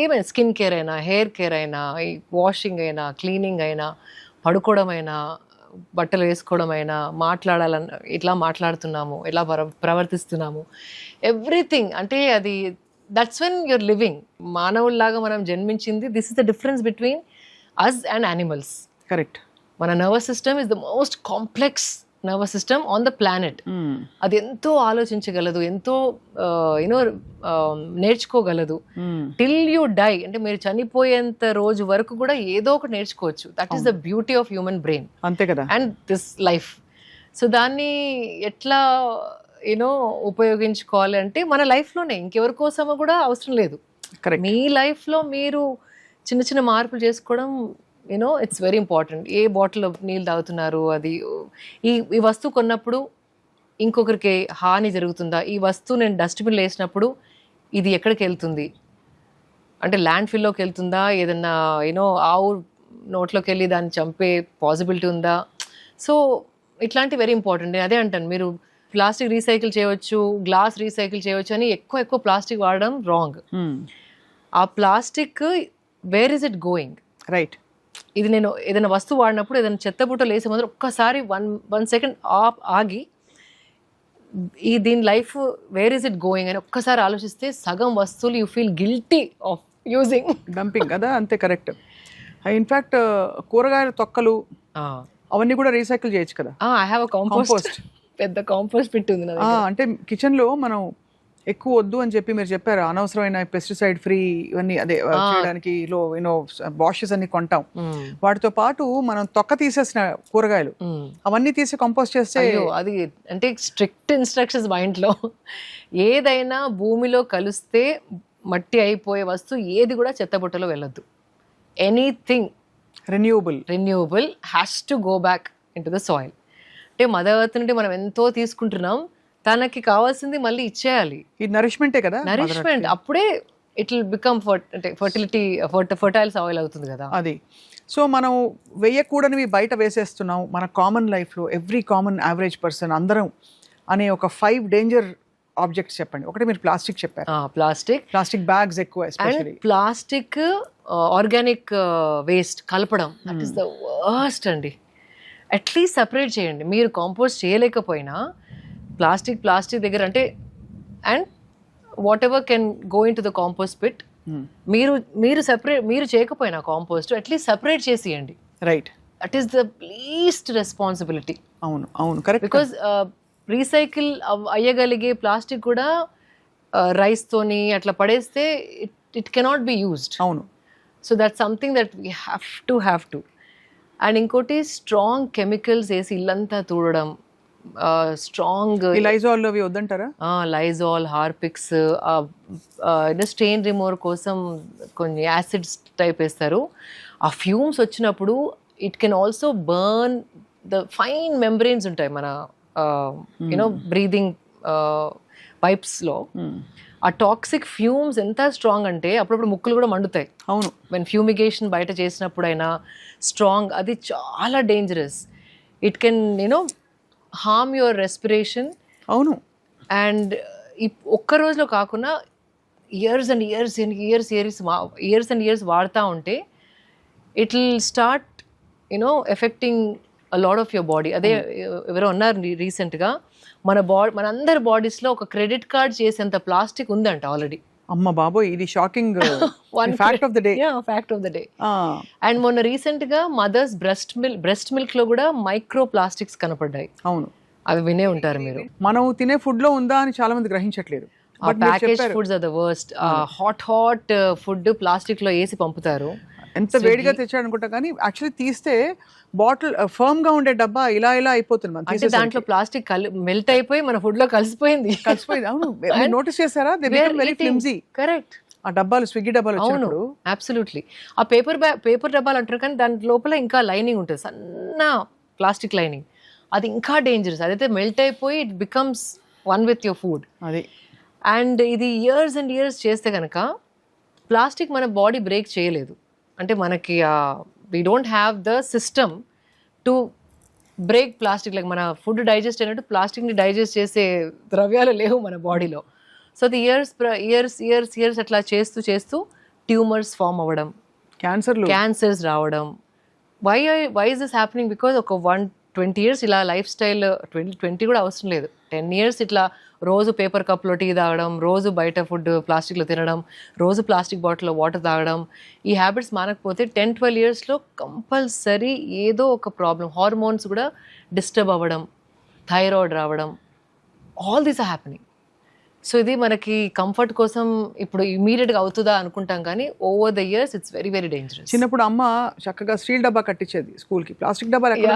ఏమైనా స్కిన్ కేర్ అయినా, హెయిర్ కేర్ అయినా, వాషింగ్ అయినా, క్లీనింగ్ అయినా, పడుకోవడం అయినా, బట్టలు వేసుకోవడం అయినా, ఇట్లా మాట్లాడుతున్నాము, ఎలా ప్రవర్తిస్తున్నాము, ఎవ్రీథింగ్. అంటే అది దట్స్ వెన్ యూర్ లివింగ్. మానవుల్లాగా మనం జన్మించింది, this is the difference between us and animals. Correct. మన nervous system is the most complex nervous system on the planet. అది ఎంతో ఆలోచించగలదు, ఎంతో నేర్చుకోగలదు. టిల్ యూ డై, అంటే మీరు చనిపోయేంత రోజు వరకు కూడా ఏదో ఒకటి నేర్చుకోవచ్చు. That is the beauty of human brain. అంతే కదా, అండ్ దిస్ లైఫ్. సో దాన్ని ఎట్లా ఉపయోగించుకోవాలి అంటే మన లైఫ్లోనే, ఇంకెవరి కోసమో కూడా అవసరం లేదు. మీ లైఫ్లో మీరు చిన్న చిన్న మార్పులు చేసుకోవడం it's very important. A bottle నీళ్ళు తాగుతున్నారు, అది ఈ వస్తువు కొన్నప్పుడు ఇంకొకరికి హాని జరుగుతుందా, ఈ వస్తువు నేను డస్ట్బిన్లో వేసినప్పుడు ఇది ఎక్కడికి వెళ్తుంది, అంటే ల్యాండ్ ఫిల్లోకి వెళ్తుందా, ఏదన్నా ఆవు నోట్లోకి వెళ్ళి దాన్ని చంపే పాసిబిలిటీ ఉందా. సో ఇట్లాంటి వెరీ ఇంపార్టెంట్. అదే అంటాను, మీరు ప్లాస్టిక్ రీసైకిల్ చేయవచ్చు, గ్లాస్ రీసైకిల్ చేయవచ్చు అని ఎక్కువ ప్లాస్టిక్ వాడడం రాంగ్. ఆ plastic where is it going? Right. ఇది నేను ఏదైనా వస్తువు వాడినప్పుడు ఏదైనా చెత్త బుట్టలో వేసే ముందు ఒక్కసారి వన్ సెకండ్ ఆగి దీని life where is it going అని ఒక్కసారి ఆలోచిస్తే సగం వస్తువులు you feel guilty of using. Dumping కదా, అంతే కరెక్ట్. ఇన్ఫాక్ట్ కూరగాయల తొక్కలు అవన్నీ కూడా రీసైకిల్ చేయొచ్చు కదా. ఐ హ్యావ్ కాంపోస్ట్, పెద్ద కాంపోస్ట్ పిట్ ఉంది నా దగ్గర. అంటే కిచెన్లో మనం ఎక్కువ వద్దు అని చెప్పి మీరు చెప్పారు, అనవసరమైన పెస్టిసైడ్ ఫ్రీ ఇవన్నీ అదే చేయడానికి వాషెస్ అన్ని కొంటాం. వాటితో పాటు మనం తొక్క తీసేసిన కూరగాయలు అవన్నీ తీసి కంపోస్ట్ చేస్తే అది అంటే స్ట్రిక్ట్ ఇన్స్ట్రక్షన్స్ మా ఇంట్లో. ఏదైనా భూమిలో కలిస్తే మట్టి అయిపోయే వస్తువు ఏది కూడా చెత్తబుట్టలో వెళ్ళొద్దు. Anything renewable has to go back in to the soil. అంటే మదర్ ఎర్త్ నుండి మనం ఎంతో తీసుకుంటున్నాం, తనకి కావాల్సింది మళ్ళీ ఇచ్చేయాలి. ఈ నరిష్మెంటే కదా, నరిష్మెంట్. అప్పుడే it will become fertile soil అవుతుంది కదా అది. సో మనం వేయకూడనివి బయట వేసేస్తున్నాం మన కామన్ లైఫ్లో. ఎవ్రీ కామన్ యావరేజ్ పర్సన్ అందరం అనే ఒక 5 డేంజర్ ఆబ్జెక్ట్స్ చెప్పండి. ఒకటి మీరు ప్లాస్టిక్ చెప్పారు. ప్లాస్టిక్ బ్యాగ్స్ ఎక్కువ, ఎస్పెషల్లీ ప్లాస్టిక్ ఆర్గానిక్ వేస్ట్ కలపడం, దట్ ఈస్ ద వర్స్ట్ అండి. అట్లీస్ట్ సపరేట్ చేయండి. మీరు కాంపోస్ట్ చేయలేకపోయినా ప్లాస్టిక్ దగ్గర అంటే and whatever can go into the compost pit. మీరు చేయకపోయినా కాంపోస్ట్ అట్లీస్ట్ సపరేట్ చేసియండి. Right. That is the least responsibility. అవును కరెక్ట్. బికాస్ రీసైకిల్ అయ్యగలిగే ప్లాస్టిక్ కూడా రైస్తోని అట్లా పడేస్తే ఇట్ కెనాట్ బి యూజ్డ్. అవును. So that something that we have to. And ఇంకోటి స్ట్రాంగ్ కెమికల్స్ వేసి ఇల్లంతా తూడడం, స్ట్రాంగ్ లైజాల్ అవి వద్దంటారా? లైజాల్, హార్పిక్స్, స్టెయిన్ రిమూవర్ కోసం కొన్ని యాసిడ్స్ టైప్ వేస్తారు. ఆ ఫ్యూమ్స్ వచ్చినప్పుడు it can also burn the fine membranes ఉంటాయి మన బ్రీదింగ్ పైప్స్లో. ఆ టాక్సిక్ ఫ్యూమ్స్ ఎంత స్ట్రాంగ్ అంటే అప్పుడప్పుడు ముక్కులు కూడా మండుతాయి. అవును. వెన్ ఫ్యూమిగేషన్ బయట చేసినప్పుడైనా స్ట్రాంగ్, అది చాలా dangerous. It can harm your respiration. అవును. అండ్ ఒక్క రోజులో కాకుండా ఇయర్స్ అండ్ ఇయర్స్ వాడుతూ ఉంటే it will start effecting a lot of your body. అదే ఎవరో అన్నారు రీసెంట్గా, మన అందరి బాడీస్లో ఒక క్రెడిట్ కార్డ్ చేసేంత ప్లాస్టిక్ ఉందంట ఆల్రెడీ. అమ్మ బాబోయ్, ఇది shocking fact of the day. And మొన్న రీసెంట్ గా మదర్స్ బ్రెస్ట్ మిల్క్ లో కూడా మైక్రో ప్లాస్టిక్స్ కనపడ్డాయి. అవును. అవి వినే ఉంటారు మీరు. మనం తినే ఫుడ్ లో ఉందా అని చాలా మంది గ్రహించట్లేదు. Package foods are the worst. Hot food plastic లో వేసి పంపుతారు. ఎంత వేడిగా తెచ్చాడు అనుకుంటా, కానీ యాక్చువల్లీ తీస్తే బాటిల్ ఫర్మ్ గా ఉండే డబ్బా ఇలా అయిపోతుంది. అంటే దాంట్లో ప్లాస్టిక్ మెల్ట్ అయిపోయి మన ఫుడ్ లో కలిసిపోయింది. అవును. నోటీస్ చేశారా? They become very flimsy. Correct. ఆ డబ్బాలు, స్విగ్గీ డబ్బాలు వచ్చినప్పుడు. అబ్సల్యూట్లీ. ఆ పేపర్ డబ్బాలు అంటారు, కానీ దాని లోపల ఇంకా లైనింగ్ ఉంటుంది, సన్న ప్లాస్టిక్ లైనింగ్. అది ఇంకా డేంజరస్. అదైతే మెల్ట్ అయిపోయి it becomes one with your food. అది. అండ్ ఇది ఇయర్స్ అండ్ ఇయర్స్ చేస్తే కనుక ప్లాస్టిక్ మన బాడీ బ్రేక్ చేయలేదు. అంటే మనకి we don't have the system to break plastic. Like మన ఫుడ్ డైజెస్ట్ అయినట్టు ప్లాస్టిక్ని డైజెస్ట్ చేసే ద్రవ్యాలు లేవు మన బాడీలో. సో అది ఇయర్స్ అట్లా చేస్తూ ట్యూమర్స్ ఫామ్ అవ్వడం, క్యాన్సర్స్ రావడం. Why is this happening? Because ఒక 20 years ఇలా లైఫ్ స్టైల్, 20 కూడా అవసరం లేదు, 10 years ఇట్లా రోజు పేపర్ కప్లో టీ తాగడం, రోజు బయట ఫుడ్ ప్లాస్టిక్లో తినడం, రోజు ప్లాస్టిక్ బాటిల్లో వాటర్ తాగడం, ఈ హ్యాబిట్స్ మానకపోతే 10-12 yearsలో కంపల్సరీ ఏదో ఒక ప్రాబ్లం, హార్మోన్స్ కూడా డిస్టర్బ్ అవ్వడం, థైరాయిడ్ రావడం, all these are happening. So ఇది మనకి కంఫర్ట్ కోసం ఇప్పుడు ఇమీడియట్గా అవుతుందా అనుకుంటాం, కానీ over the years it's very very dangerous. చిన్నప్పుడు అమ్మ చక్కగా స్టీల్ డబ్బా కట్టించేది స్కూల్కి. ప్లాస్టిక్ డబ్బాలు ఎక్కడ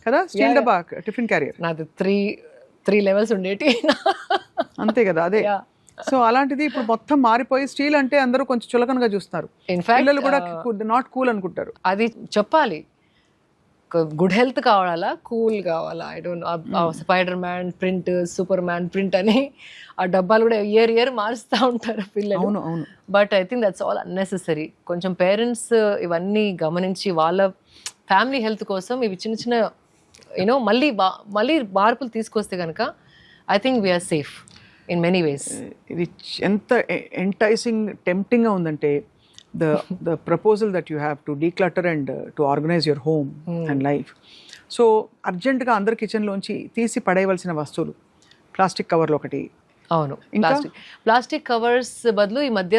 కదా, స్టీల్ డబ్బా టిఫిన్ క్యారియర్. నాది 3 levels ఉండేటి. అంతే కదా, అదే. సో అలాంటిది ఇప్పుడు మొత్తం మారిపోయి స్టీల్ అంటే అందరూ కొంచెం చులకనగా చూస్తున్నారు. పిల్లలు కూడా నాట్ కూల్ అనుకుంటారు. అది చెప్పాలి, గుడ్ హెల్త్ కావాలా, కూల్ కావాలా, I don't know. Spider man print, super man print అని ఆ డబ్బాలు కూడా ఇయర్ మారుస్తూ ఉంటారు పిల్లలు. అవును. But I think that's all unnecessary. కొంచెం పేరెంట్స్ ఇవన్నీ గమనించి వాళ్ళ ఫ్యామిలీ హెల్త్ కోసం ఇవి చిన్న మళ్ళీ మార్పులు తీసుకొస్తే కనుక I think we're safe in many ways. ఇది ఎంత ఎంటైసింగ్ టెంప్టింగ్గా ఉందంటే the proposal that you have to declutter and to organize your home and life. So అర్జెంటుగా అందరి కిచెన్లోంచి తీసి పడేయవలసిన వస్తువులు ప్లాస్టిక్ కవర్లు ఒకటి. అవును, ప్లాస్టిక్ కవర్స్ బదులు ఈ మధ్య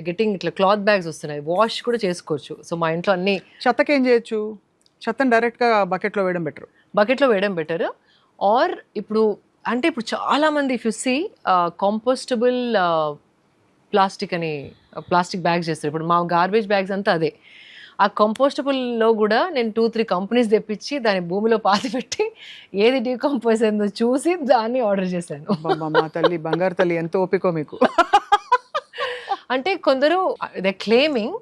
గెటింగ్ ఇట్లా క్లాత్ బ్యాగ్స్ వస్తున్నాయి, వాష్ కూడా చేసుకోవచ్చు. సో మా ఇంట్లో అన్ని చెత్తకి ఏం చేయొచ్చు, చెత్తను డైరెక్ట్గా బకెట్లో వేయడం బెటర్. బకెట్లో వేయడం బెటర్. ఆర్ ఇప్పుడు అంటే ఇప్పుడు చాలా మంది ఇఫ్ యు సీ కాంపోస్టబుల్ ప్లాస్టిక్ అని ప్లాస్టిక్ బ్యాగ్స్ చేస్తారు. ఇప్పుడు మా గార్బేజ్ బ్యాగ్స్ అంతా అదే. ఆ కంపోస్టబుల్లో కూడా నేను 2-3 కంపెనీస్ తెప్పించి దాన్ని భూమిలో పాతి పెట్టి ఏది డీకంపోజ్ అయిందో చూసి దాన్ని ఆర్డర్ చేశాను. మా తల్లి బంగారు తల్లి ఎంత ఓపికో మీకు. అంటే కొందరు దే క్లెయిమింగ్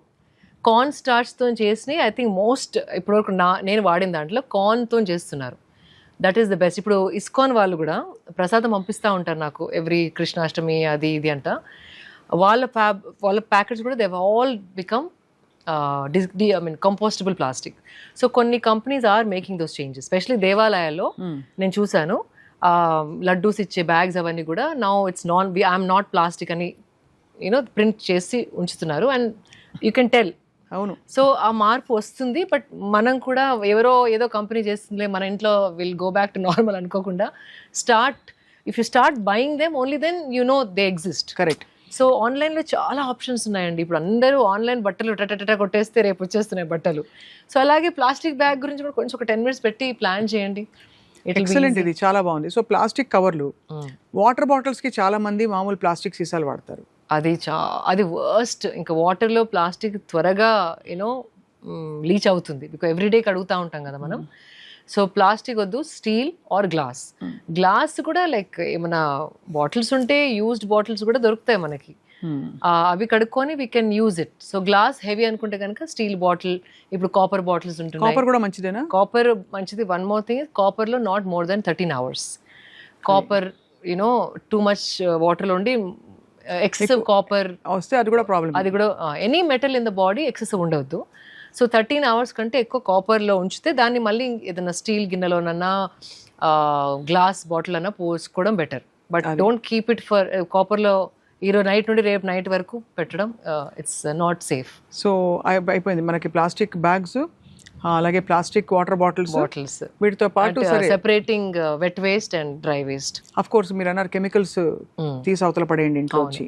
కార్న్ స్టార్చ్తో చేసి ఐ థింక్ మోస్ట్ ఇప్పటివరకు నేను వాడిన దాంట్లో కార్న్తో చేస్తున్నారు. That is the best. ఇప్పుడు ఇస్కాన్ వాళ్ళు కూడా ప్రసాదం పంపిస్తూ ఉంటారు నాకు ఎవ్రీ కృష్ణాష్టమి అది ఇది అంట. వాళ్ళ ప్యాకెట్స్ కూడా they all become compostable plastic. So కొన్ని companies are making those changes. Specially దేవాలయాల్లో నేను చూశాను లడ్డూస్ ఇచ్చే బ్యాగ్స్ అవన్నీ కూడా now it's I'm not plastic అని ప్రింట్ చేసి ఉంచుతున్నారు. And you can tell. అవును. సో ఆ మార్పు వస్తుంది. బట్ మనం కూడా ఎవరో ఏదో కంపెనీ చేస్తుందిలే మన ఇంట్లో will go back to normal అనుకోకుండా if you start buying them only then you know they exist. Correct. So ఆన్లైన్లో చాలా ఆప్షన్స్ ఉన్నాయండి. ఇప్పుడు అందరూ ఆన్లైన్ బట్టలు టటటట కొట్టేస్తే రేపు వచ్చేస్తున్నాయి బట్టలు. సో అలాగే ప్లాస్టిక్ బ్యాగ్ గురించి కూడా కొంచెం ఒక 10 minutes పెట్టి ప్లాన్ చేయండి. ఎక్సలెంట్, ఇది చాలా బాగుంది. సో ప్లాస్టిక్ కవర్లు, వాటర్ బాటిల్స్కి చాలా మంది మామూలు ప్లాస్టిక్ సీసాలు వాడతారు. అది వర్స్ట్. ఇంకా వాటర్లో ప్లాస్టిక్ త్వరగా లీచ్ అవుతుంది. బికాజ్ ఎవ్రీడే కడుగుతూ ఉంటాం కదా మనం. సో ప్లాస్టిక్ వద్దు, స్టీల్ ఆర్ గ్లాస్. గ్లాస్ కూడా లైక్ ఏమైనా బాటిల్స్ ఉంటే యూజ్డ్ బాటిల్స్ కూడా దొరుకుతాయి మనకి. అవి కడుక్కొని we can use it. So glass heavy అనుకుంటే కనుక స్టీల్ బాటిల్, ఇప్పుడు కాపర్ బాటిల్స్ ఉంటున్నాయి. కాపర్ కూడా మంచిదేనా? కాపర్ మంచిది. వన్ మోర్ థింగ్, కాపర్లో not more than 13 hours. Copper too much వాటర్లో ఉండి ఎక్సెసివ్ కాపర్ వస్తే అది కూడా ప్రాబ్లం. అది కూడా any metal in the body excessive ఉండవద్దు. సో 13 hours కంటే ఎక్కువ కాపర్లో ఉంచితే దాన్ని మళ్ళీ ఏదైనా స్టీల్ గిన్నెలోనన్నా గ్లాస్ బాటిల్ అన్నా పోసుకోవడం better. But don't keep it for కాపర్లో ఈరోజు నైట్ నుండి రేపు నైట్ వరకు పెట్టడం ఇట్స్ నాట్ సేఫ్. సో అయిపోయింది మనకి ప్లాస్టిక్ బ్యాగ్స్, అలాగే ప్లాస్టిక్ వాటర్ బాటిల్స్. వీటితో పాటు separating wet waste and dry waste. Of course మీరు అన్నారు కెమికల్స్ తీసి అవతల పడేయండి ఇంట్లో వచ్చి.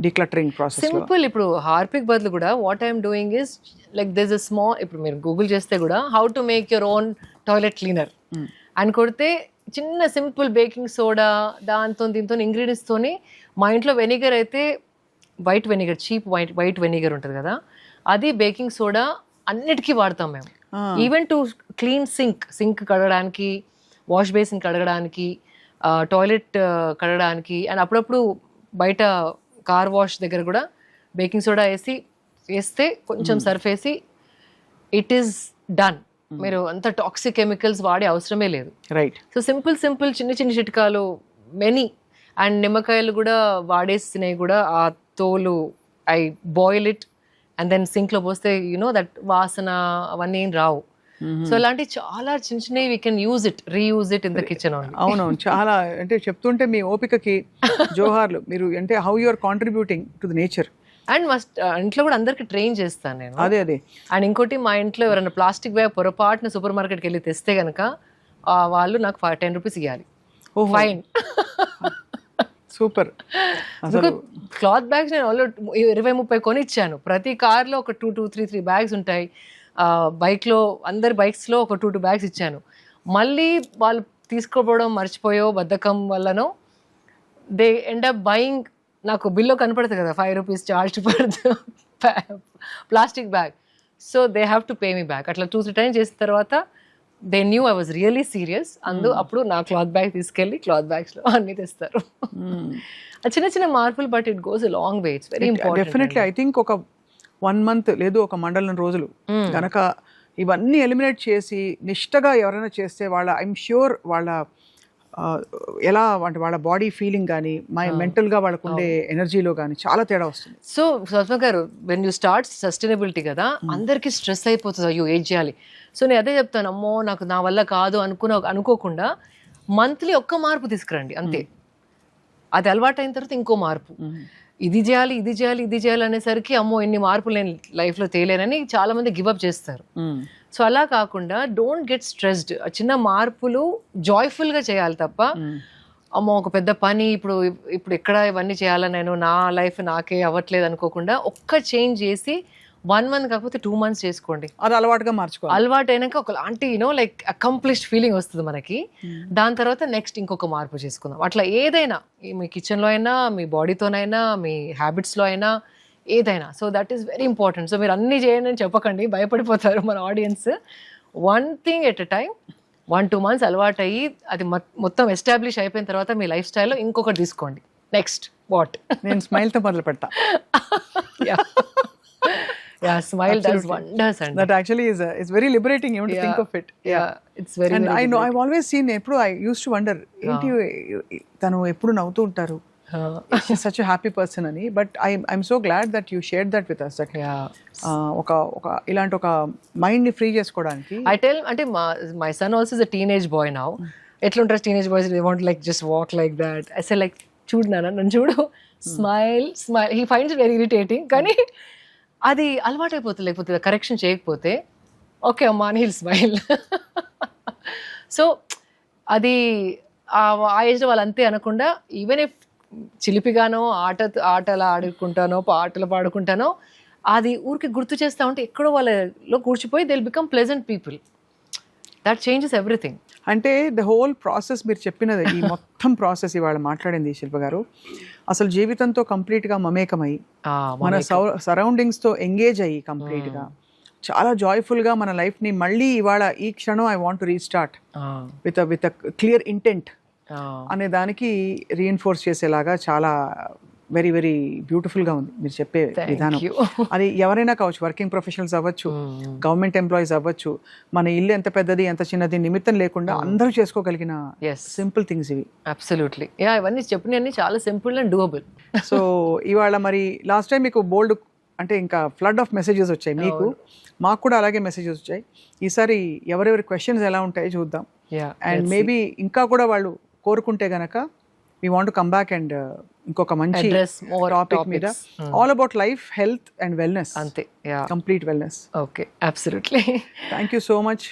Decluttering process simple. ఇప్పుడు హార్పిక్ బదులు కూడా what I'm doing is like this a small, ఇప్పుడు మీరు గూగుల్ చేస్తే కూడా how to make your own toilet cleaner అని కొడితే చిన్న సింపుల్ బేకింగ్ సోడా దాంతో దీంతో ఇంగ్రీడియంట్స్తోని, మా ఇంట్లో వెనిగర్ అయితే white vinegar, cheap white vinegar ఉంటుంది కదా, అది బేకింగ్ సోడా అన్నిటికీ వాడతాం మేము. ఈవెన్ టు క్లీన్ సింక్ కడగడానికి, వాష్ బేసిన్ కడగడానికి, టాయిలెట్ కడగడానికి, అండ్ అప్పుడప్పుడు బయట కార్ వాష్ దగ్గర కూడా బేకింగ్ సోడా వేస్తే కొంచెం సర్ఫ్ వేసి ఇట్ ఈస్ డన్. మీరు అంత టాక్సిక్ కెమికల్స్ వాడే అవసరమే లేదు. రైట్. సో సింపుల్ చిన్న చిట్కాలు మెనీ. అండ్ నిమ్మకాయలు కూడా వాడేసినవి కూడా ఆ తోలు I boil it and then సింక్లో పోస్తే దట్ వాసన అవన్నీ రావు. సో అలాంటి చాలా చిన్నవి we can use it, reuse it in the kitchen. అవునవును, చాలా అంటే చెప్తుంటే మీ ఓపికకి జోహార్లు. మీరు అంటే how you are contributing to the nature. And ఇంట్లో కూడా అందరికి ట్రైన్ చేస్తాను నేను. అదే. అండ్ ఇంకోటి, మా ఇంట్లో ఎవరైనా ప్లాస్టిక్ బ్యాగ్ పొరపాటున సూపర్ మార్కెట్కి వెళ్ళి తెస్తే కనుక వాళ్ళు నాకు 10 rupees ఇవ్వాలి ఫైన్. సూపర్. క్లాత్ బ్యాగ్స్ నేను ఆల్రెడీ 20-30 కొని ఇచ్చాను. ప్రతి కార్లో ఒక 2-3 బ్యాగ్స్ ఉంటాయి. బైక్లో అందరి బైక్స్లో ఒక 2 bags ఇచ్చాను. మళ్ళీ వాళ్ళు తీసుకోపోవడం మర్చిపోయో బద్ధకం వల్లనో దే ఎండ్ అప్ బయింగ్. నాకు బిల్లో కనపడుతుంది కదా 5 rupees charge for plastic bag. So they have to pay me back. అట్లా 2-3 times చేసిన తర్వాత they knew I was really serious. అప్పుడు నా క్లాత్ బ్యాగ్ తీసుకెళ్ళి క్లాత్ బ్యాగ్స్లో అన్నీ తెస్తారు. చిన్న మార్పులు, but it goes a long way. It's very important. Definitely. I think ఒక 1 month లేదు ఒక మండలం రోజులు కనుక ఇవన్నీ ఎలిమినేట్ చేసి నిష్టగా ఎవరైనా చేస్తే ఐఎమ్ ష్యూర్ వాళ్ళ ఎలా అంటే వాళ్ళ బాడీ ఫీలింగ్ కానీ మెంటల్గా వాళ్ళకు ఉండే ఎనర్జీలో కానీ చాలా తేడా వస్తుంది. సో స్వప్న గారు, వెన్ యూ స్టార్ట్ సస్టైనబిలిటీ కదా, అందరికీ స్ట్రెస్ అయిపోతుంది, అయ్యో ఏం చేయాలి. సో నేను అదే చెప్తాను, అమ్మో నాకు నా వల్ల కాదు అనుకోకుండా మంత్లీ ఒక్క మార్పు తీసుకురండి అంతే. అది అలవాటు అయిన తర్వాత ఇంకో మార్పు, ఇది చేయాలి ఇది చేయాలి ఇది చేయాలి అనేసరికి అమ్మో ఎన్ని మార్పులు నేను లైఫ్లో తేలేనని చాలా మంది గివప్ చేస్తారు. సో అలా కాకుండా డోంట్ గెట్ స్ట్రెస్డ్. చిన్న మార్పులు జాయ్ఫుల్గా చేయాలి తప్ప అమ్మో ఒక పెద్ద పని ఇప్పుడు ఇప్పుడు ఎక్కడ ఇవన్నీ చేయాలా నేను, నా లైఫ్ నాకే అవ్వట్లేదు అనుకోకుండా ఒక్క చేంజ్ చేసి 1 month కాకపోతే 2 months చేసుకోండి. అది అలవాటుగా మార్చుకోవాలి. అలవాటు అయినాక ఒకలాంటి లైక్ అకంప్లిష్డ్ ఫీలింగ్ వస్తుంది మనకి. దాని తర్వాత నెక్స్ట్ ఇంకొక మార్పు చేసుకుందాం. అట్లా ఏదైనా మీ కిచెన్లో అయినా, మీ బాడీతోనైనా, మీ హ్యాబిట్స్లో అయినా, ఏదైనా. So that is very important. So మీరు అన్నీ చేయండి అని చెప్పకండి, భయపడిపోతారు మన audience. 1 thing at a time, 1-2 months అలవాటు అయ్యి అది మొత్తం ఎస్టాబ్లిష్ అయిపోయిన తర్వాత మీ లైఫ్ స్టైల్లో ఇంకొకటి తీసుకోండి. Next what? నేను స్మైల్తో మొదలు పెడతా. Yeah, smile does wonders, and that actually is very liberating even to think of it. It's very, and very I know I've always seen eppudu I used to wonder enti tanu eppudu navutoo untaru, she's such a happy person ani, but I'm so glad that you shared that with us, that oka ilanti oka mind ni free chesukodaniki I tell ante my son also is a teenage boy now. Etla untaru teenage boys, they want like just walk like that. I say like చూడు నాన్న నన్ను చూడు, smile smile. he finds it very irritating, కానీ అది అలవాటైపోతుంది. లేకపోతే కరెక్షన్ చేయకపోతే ఓకే అమ్మా అని హిల్ స్మైల్. సో అది ఆ ఏజ్లో వాళ్ళు అంతే అనకుండా, ఈవెన్ ఇఫ్ చిలిపిగానో ఆటలు ఆడుకుంటానో పాటలు పాడుకుంటానో అది ఊరికి గుర్తు చేస్తూ ఉంటే ఎక్కడో వాళ్ళలో కూర్చిపోయి they will become pleasant people. That changes everything. అంటే ద హోల్ ప్రాసెస్ మీరు చెప్పినది, ఈ మొత్తం ప్రాసెస్ ఇవాళ మాట్లాడింది శిల్ప గారు, అసలు జీవితంతో కంప్లీట్గా మమేకమై మన సరౌండింగ్స్తో ఎంగేజ్ అయ్యి కంప్లీట్గా చాలా జాయ్ఫుల్గా మన లైఫ్ని మళ్ళీ ఇవాళ ఈ క్షణం I want to restart with a clear intent అనే దానికి రీఎన్ఫోర్స్ చేసేలాగా చాలా వెరీ వెరీ బ్యూటిఫుల్గా ఉంది మీరు చెప్పే విధానం. అది ఎవరైనా కావచ్చు, వర్కింగ్ ప్రొఫెషనల్స్ అవ్వచ్చు, గవర్నమెంట్ ఎంప్లాయీస్ అవ్వచ్చు, మన ఇల్లు ఎంత పెద్దది ఎంత చిన్నది నిమిత్తం లేకుండా అందరూ చేసుకోగలిగిన సింపుల్ థింగ్స్ ఇవి. అబ్సల్యూట్లీ. ఇవన్నీ చెప్పినవన్నీ చాలా సింపుల్ అండ్ డూయబుల్. సో ఇవాళ మరి లాస్ట్ టైం మీకు బోల్డ్ అంటే ఇంకా ఫ్లడ్ ఆఫ్ మెసేజెస్ వచ్చాయి, మీకు మాకు కూడా అలాగే మెసేజెస్ వచ్చాయి. ఈసారి ఎవరెవరి క్వశ్చన్స్ ఎలా ఉంటాయో చూద్దాం. అండ్ మేబీ ఇంకా కూడా వాళ్ళు కోరుకుంటే గనక we want to come back and ఇంకొక మంచి టాపిక్ మీద all about life, health and wellness. అంతే, complete wellness. Okay, absolutely. Thank you so much